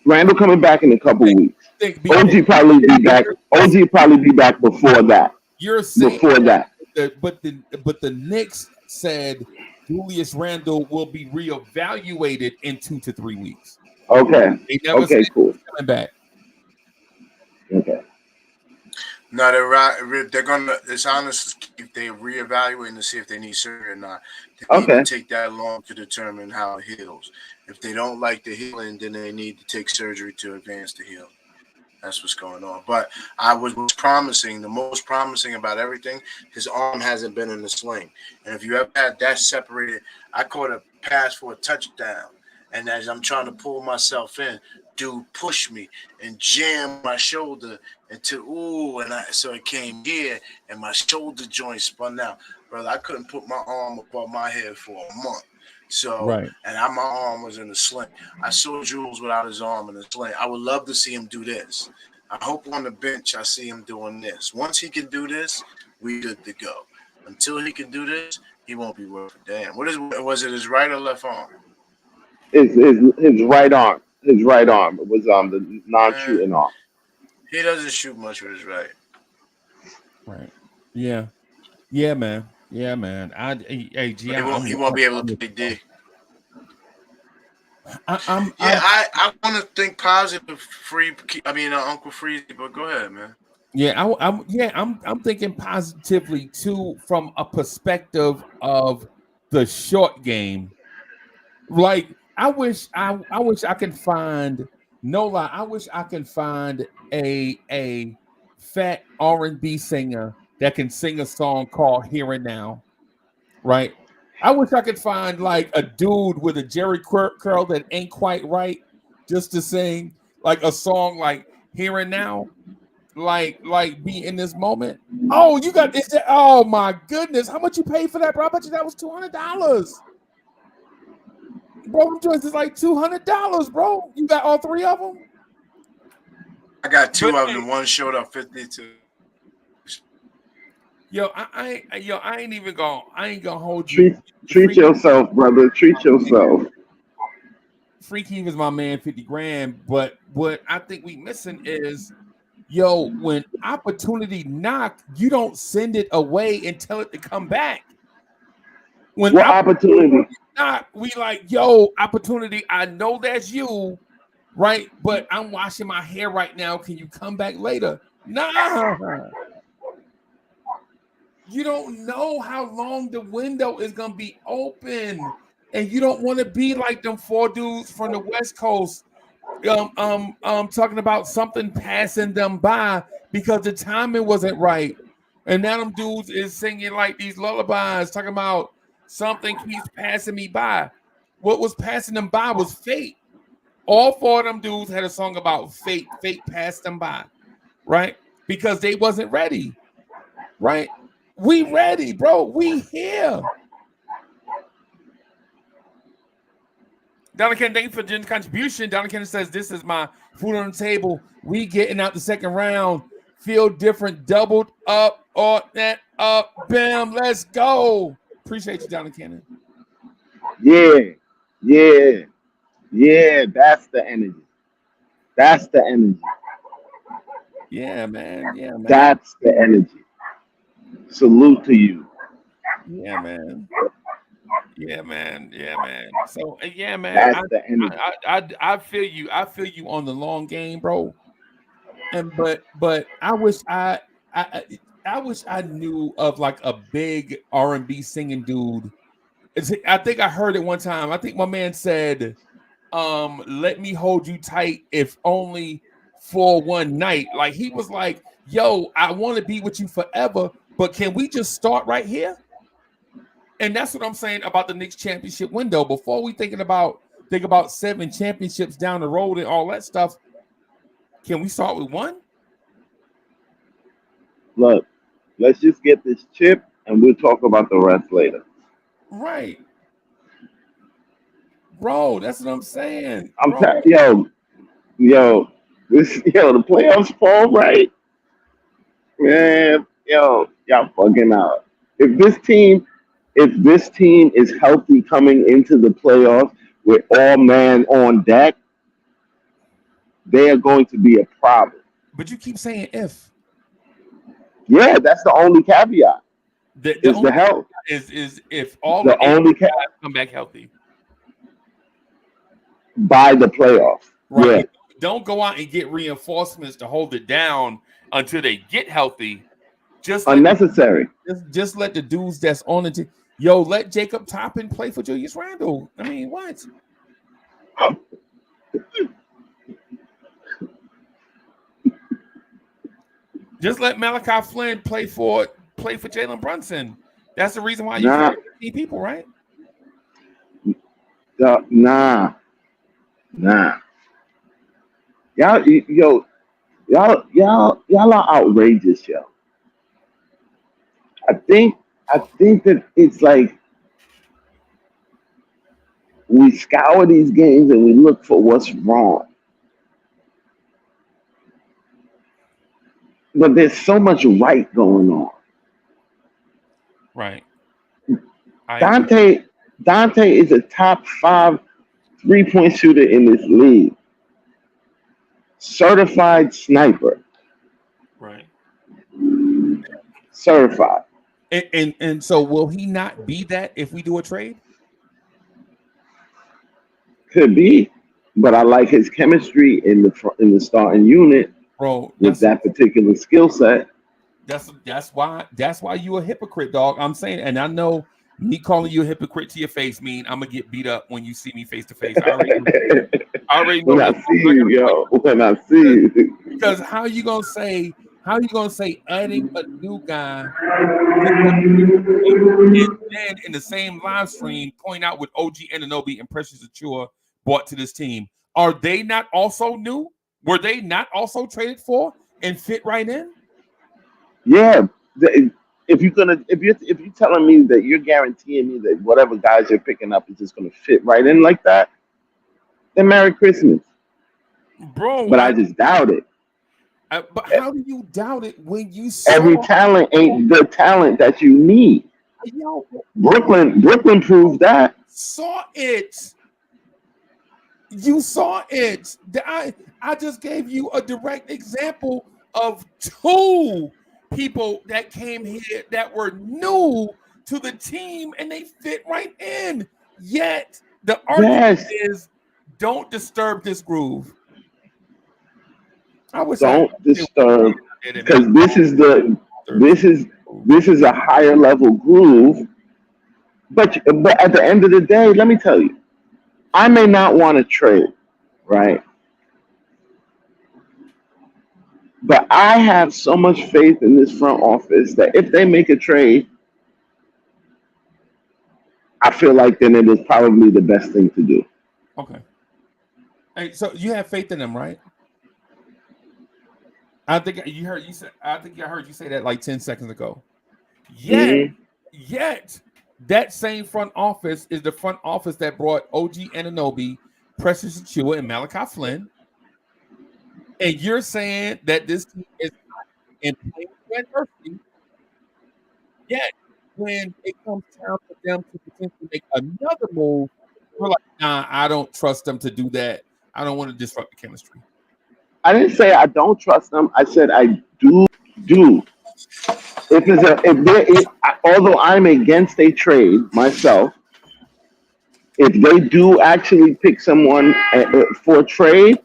Randall coming back in a couple weeks. OG probably be back. OG probably be back before that. You're saying before that. But the Knicks said Julius Randle will be reevaluated in 2 to 3 weeks. Okay. They never said cool. Coming back. Okay. No, they're gonna. It's honest if they reevaluating to see if they need surgery or not. They need to take that long to determine how it heals. If they don't like the healing, then they need to take surgery to advance the healing. That's what's going on. But I was promising, the most promising about everything, his arm hasn't been in the sling. And if you ever had that separated, I caught a pass for a touchdown. And as I'm trying to pull myself in, dude pushed me and jammed my shoulder so it came here and my shoulder joint spun out. Brother, I couldn't put my arm above my head for a month. So, right. And my arm was in a sling. I saw Jules without his arm in a sling. I would love to see him do this. I hope on the bench I see him doing this. Once he can do this, we good to go. Until he can do this, he won't be worth a damn. Was it his right or left arm? His right arm. His right arm. It was the non-shooting arm. He doesn't shoot much with his right. Right. Yeah. Yeah, man. Yeah, man. He won't be able to play D. I want to think positive. Uncle Freezie, but go ahead, man. Yeah, I'm thinking positively too from a perspective of the short game. Like I wish I could find I wish I could find a fat R&B singer that can sing a song called Here and Now, right? I wish I could find like a dude with a Jerry curl that ain't quite right just to sing like a song like Here and Now, like be in this moment. Oh, you got this. Oh my goodness, how much you paid for that, bro? I bet you that was $200. Bro, them joints is like $200, bro. You got all three of them? I got two of them. One showed up 52. Yo, I ain't gonna hold you. Treat yourself, brother. Treat yourself. Freaky was my man, 50 grand. But what I think we missing is, yo, when opportunity knock, you don't send it away and tell it to come back. When what opportunity knock, we like, yo, opportunity. I know that's you, right? But I'm washing my hair right now. Can you come back later? Nah. You don't know how long the window is gonna be open, and you don't want to be like them four dudes from the West Coast, talking about something passing them by because the timing wasn't right, and now them dudes is singing like these lullabies, talking about something keeps passing me by. What was passing them by was fate. All four of them dudes had a song about fate. Fate passed them by, right? Because they wasn't ready, right? We ready, bro. We here. Donna Ken, thank you for the contribution. Donna Ken says, this is my food on the table. We getting out the second round. Feel different. Doubled up or that up. Bam. Let's go. Appreciate you, Donna Cannon. Yeah. That's the energy. Yeah, man. That's the energy. Salute to you. Yeah, man. So yeah, man. That's the energy. I feel you. I feel you on the long game, bro. And but I wish I wish I knew of like a big R&B singing dude. I think I heard it one time. I think my man said, let me hold you tight if only for one night. Like he was like, yo, I want to be with you forever, but can we just start right here? And that's what I'm saying about the Knicks championship window. Before we think about 7 championships down the road and all that stuff, can we start with one? Look, let's just get this chip and we'll talk about the rest later. Right. Bro, that's what I'm saying. The playoffs fall right. Man, Yo, y'all fucking out. If this team is healthy coming into the playoffs with all man on deck, they are going to be a problem. But you keep saying if. Yeah, that's the only caveat. The Is the only health. is if all The the eight only guys come back healthy. by the playoffs. Right. Yeah. Don't go out and get reinforcements to hold it down until they get healthy. Unnecessary. Just let the dudes that's on it. Yo, let Jacob Toppin play for Julius Randle. I mean, what? Just let Malachi Flynn play for Jalen Brunson. That's the reason why you carry 15 people, right? Nah. Y'all are outrageous, yo. I think that it's like we scour these games and we look for what's wrong. But there's so much right going on. Right. Dante is a top 5 3-point shooter in this league. Certified sniper. Right. Certified. And so will he not be that if we do a trade? Could be, but I like his chemistry in the starting unit, bro. With that particular skill set. That's why you a hypocrite, dog. I'm saying, and I know me calling you a hypocrite to your face mean I'm gonna get beat up when you see me face to face. I already know when I see you, yo. When I see you, because how you gonna say adding a new guy and then in the same live stream point out what OG Anunoby and Precious Achua brought to this team? Are they not also new? Were they not also traded for and fit right in? Yeah. If you're telling me that you're guaranteeing me that whatever guys you're picking up is just gonna fit right in like that, then Merry Christmas, bro. But I just doubt it. But how do you doubt it when you saw every talent ain't the talent that you need? Yo, Brooklyn proved that. Saw it. You saw it. I just gave you a direct example of 2 people that came here that were new to the team and they fit right in. Yet the argument is don't disturb this groove. I wish don't disturb because this is a higher level groove. But at the end of the day, let me tell you, I may not want to trade, right? But I have so much faith in this front office that if they make a trade, I feel like then it is probably the best thing to do. Okay. Hey, so you have faith in them, right? I think I heard you say that like 10 seconds ago. Yet that same front office is the front office that brought OG Anunoby, Precious Achua, and Malachi Flynn. And you're saying that this team is not in plain adversity. Yet when it comes time for them to potentially make another move, we're like, nah, I don't trust them to do that. I don't want to disrupt the chemistry. I didn't say I don't trust them. I said I do. Although I'm against a trade myself, if they do actually pick someone for a trade,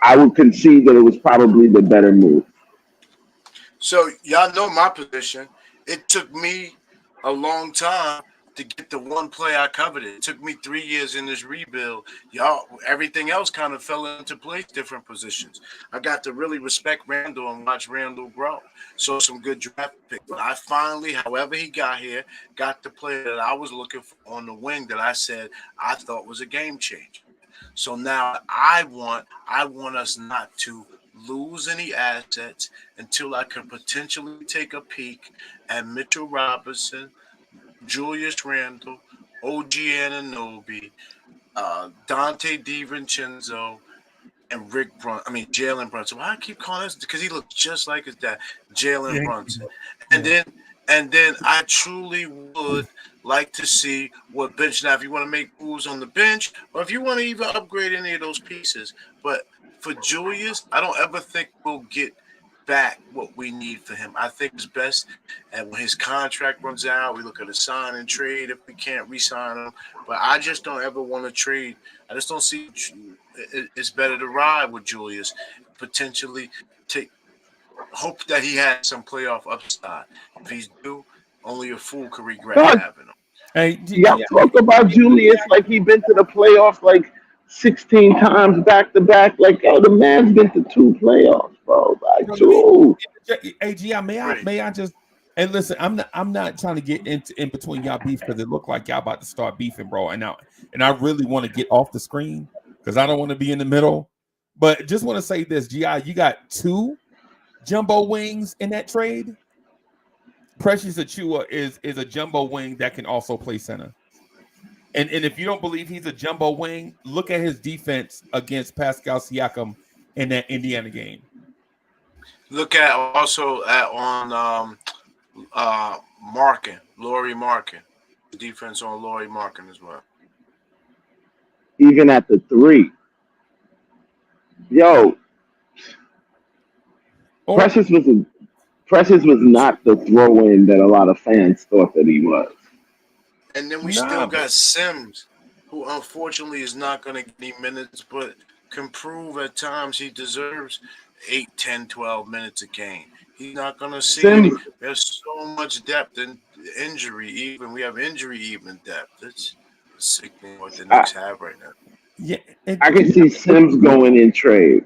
I would concede that it was probably the better move. So y'all know my position. It took me a long time to get the one play I coveted. It took me 3 years in this rebuild. Y'all, everything else kind of fell into place, different positions. I got to really respect Randall and watch Randall grow. So some good draft picks. But I finally, however he got here, got the player that I was looking for on the wing that I said I thought was a game changer. So now I want us not to lose any assets until I can potentially take a peek at Mitchell Robinson, Julius Randle, OG Anunoby, Dante DiVincenzo, and Jalen Brunson. Why I keep calling this? Because he looks just like his dad, Jalen Brunson. And then I truly would like to see what bench. Now, if you want to make moves on the bench, or if you want to even upgrade any of those pieces, but for Julius, I don't ever think we'll get back what we need for him. I think it's best, and when his contract runs out, we look at a sign and trade if we can't re-sign him. But I just don't ever want to trade. I just don't see. It's better to ride with Julius, potentially hope that he has some playoff upside. If he's due, only a fool could regret God, having him. Hey, y'all talk about Julius like he been to the playoffs like 16 times back to back. Like, yo, the man's been to 2 playoffs, bro. Like, two. Hey, Gi, may I just and listen? I'm not trying to get in between y'all beef because it looked like y'all about to start beefing, bro. And I really want to get off the screen because I don't want to be in the middle. But just want to say this, Gi, you got 2 jumbo wings in that trade. Precious Achua is a jumbo wing that can also play center. And if you don't believe he's a jumbo wing, look at his defense against Pascal Siakam in that Indiana game. Look at also on Markin, Laurie Markin, defense on Laurie Markin as well. Even at the 3. Yo, Precious was not the throw-in that a lot of fans thought that he was. And then we still got Sims, who unfortunately is not going to get any minutes, but can prove at times he deserves 8, 10, 12 minutes a game. He's not going to see any. There's so much depth in injury even. We have injury even depth. It's sickening what the Knicks have right now. Yeah, I can see Sims going in trade.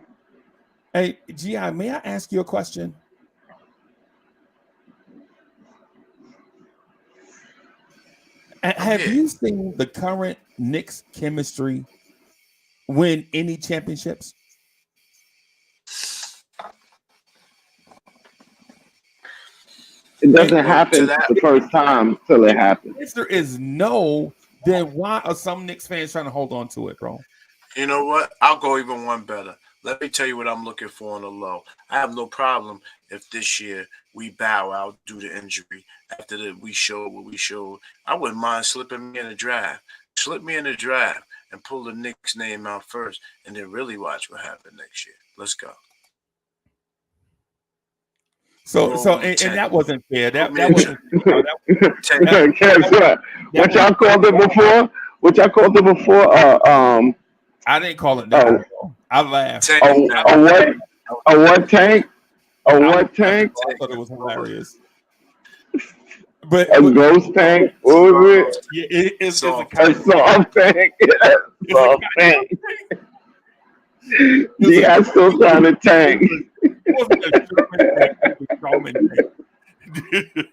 Hey, Gi, may I ask you a question? Have you seen the current Knicks chemistry win any championships? It doesn't happen the first time till it happens. If there is no, then why are some Knicks fans trying to hold on to it, bro? You know what? I'll go even one better. Let me tell you what I'm looking for on the low. I have no problem if this year we bow out due to injury after that we showed what we showed. I wouldn't mind slipping me in the draft. Slip me in the draft and pull the Knicks name out first and then really watch what happens next year. Let's go. So and that wasn't fair. That wasn't fair. Guess what? What y'all called it before? What y'all called it before? I didn't call it that. I laughed. A what tank? A what tank? I thought it was hilarious. But a ghost tank? What was it? Yeah, it's a soft tank. Soft tank. Yeah, I'm still trying to tank. It wasn't a German tank.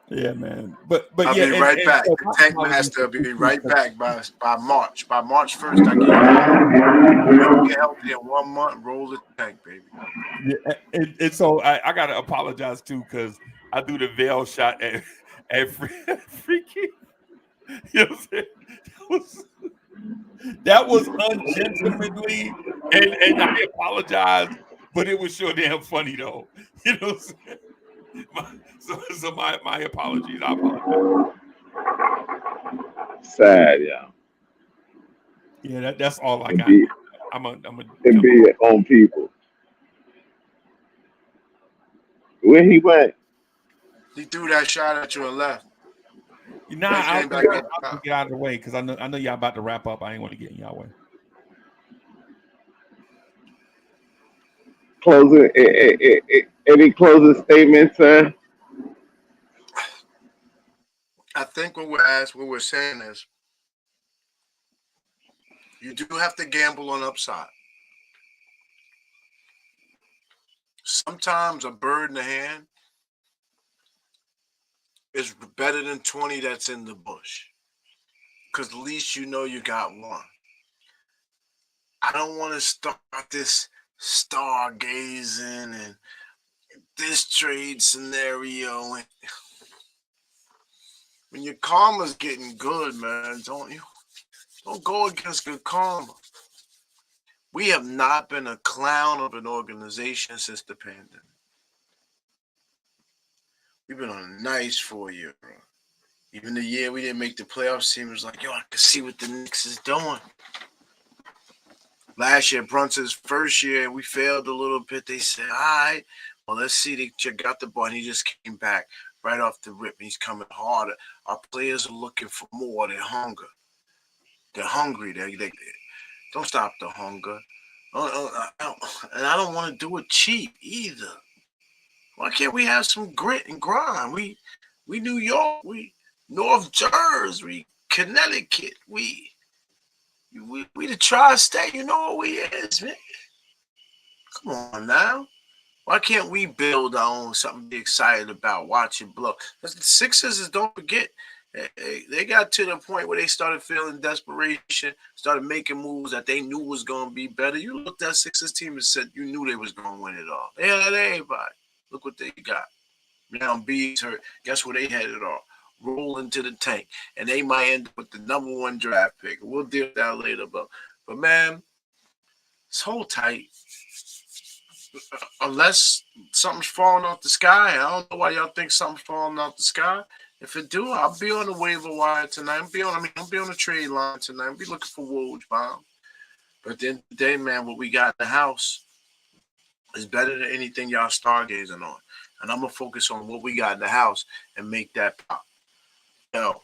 Yeah, man. But I'll yeah, be right back. The tank master will be right back by March. By March 1st, I get healthy in 1 month. Roll the tank, baby. Yeah, and so I gotta apologize too because I do the veil shot at freaky. You know what I'm saying? That was ungentlemanly, and I apologize, but it was sure damn funny though. You know what I'm saying? So my apologies. I apologize. Sad, yeah. Yeah, that's all I got. I'm a it be your own people. Where he went? He threw that shot at you and left. Nah, I'll get out of the way because I know y'all about to wrap up. I ain't want to get in y'all way. Closing any closing statements, sir? I think what we're saying is you do have to gamble on upside. Sometimes a bird in the hand is better than 20 that's in the bush. Because at least you know you got one. I don't want to start this stargazing and this trade scenario. When your karma's getting good, man, don't go against good karma. We have not been a clown of an organization since the pandemic. We've been on a nice 4-year run. Even the year we didn't make the playoffs, team was like, yo, I can see what the Knicks is doing. Last year, Brunson's first year, we failed a little bit. They said, all right, well, let's see. They got the ball, and he just came back right off the rip, and he's coming harder. Our players are looking for more. They're hungry. They're hungry. They don't stop the hunger. And I don't want to do it cheap either. Why can't we have some grit and grind? We New York, we North Jersey, we Connecticut, we the tri-state. You know what we is, man. Come on now. Why can't we build our own something to be excited about, watching blow? Because the Sixers, don't forget, they got to the point where they started feeling desperation, started making moves that they knew was going to be better. You looked at Sixers team and said you knew they was going to win it all. They had everybody. Look what they got. Now B's hurt. Guess where they headed off? Roll into the tank. And they might end up with the #1 draft pick. We'll deal with that later. But man, it's hold tight. Unless something's falling off the sky. I don't know why y'all think something's falling off the sky. If it do, I'll be on the waiver wire tonight. I'll be on the trade line tonight. I'll be looking for Woj bomb. But at the end of the day, man, what we got in the house is better than anything y'all stargazing on. And I'm going to focus on what we got in the house and make that pop. Yo,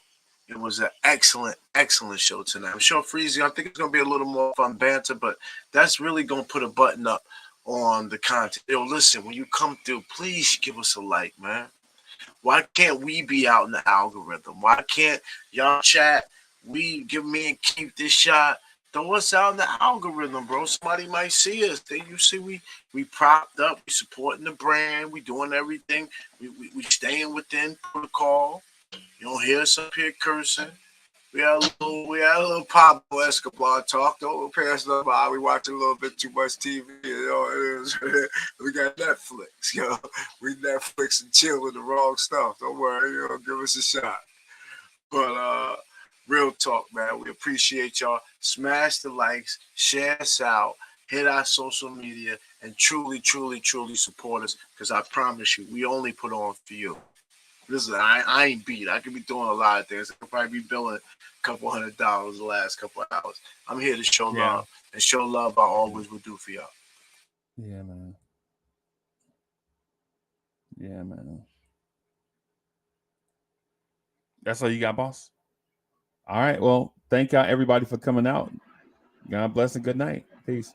it was an excellent, excellent show tonight. I'm sure Freezie, I think it's going to be a little more fun banter, but that's really going to put a button up on the content. Yo, listen, when you come through, please give us a like, man. Why can't we be out in the algorithm? Why can't y'all chat? We give me and keep this shot. Throw us out in the algorithm, bro. Somebody might see us. You see, we propped up. We supporting the brand. We doing everything. We staying within protocol. You don't hear us up here cursing. We had a little Pablo Escobar talk. Don't pass no by. We watching a little bit too much TV. You know, we got Netflix. You know, we Netflix and chill with the wrong stuff. Don't worry. You know, give us a shot. But real talk, man. We appreciate y'all. Smash the likes, share us out, hit our social media, and truly, truly, truly support us. Because I promise you, we only put on for you. Listen, I ain't beat. I could be doing a lot of things. I could probably be billing a couple $100 the last couple of hours. I'm here to show love. And show love I always will do for y'all. Yeah, man. Yeah, man. That's all you got, boss? All right. Well, thank y'all, everybody, for coming out. God bless and good night. Peace.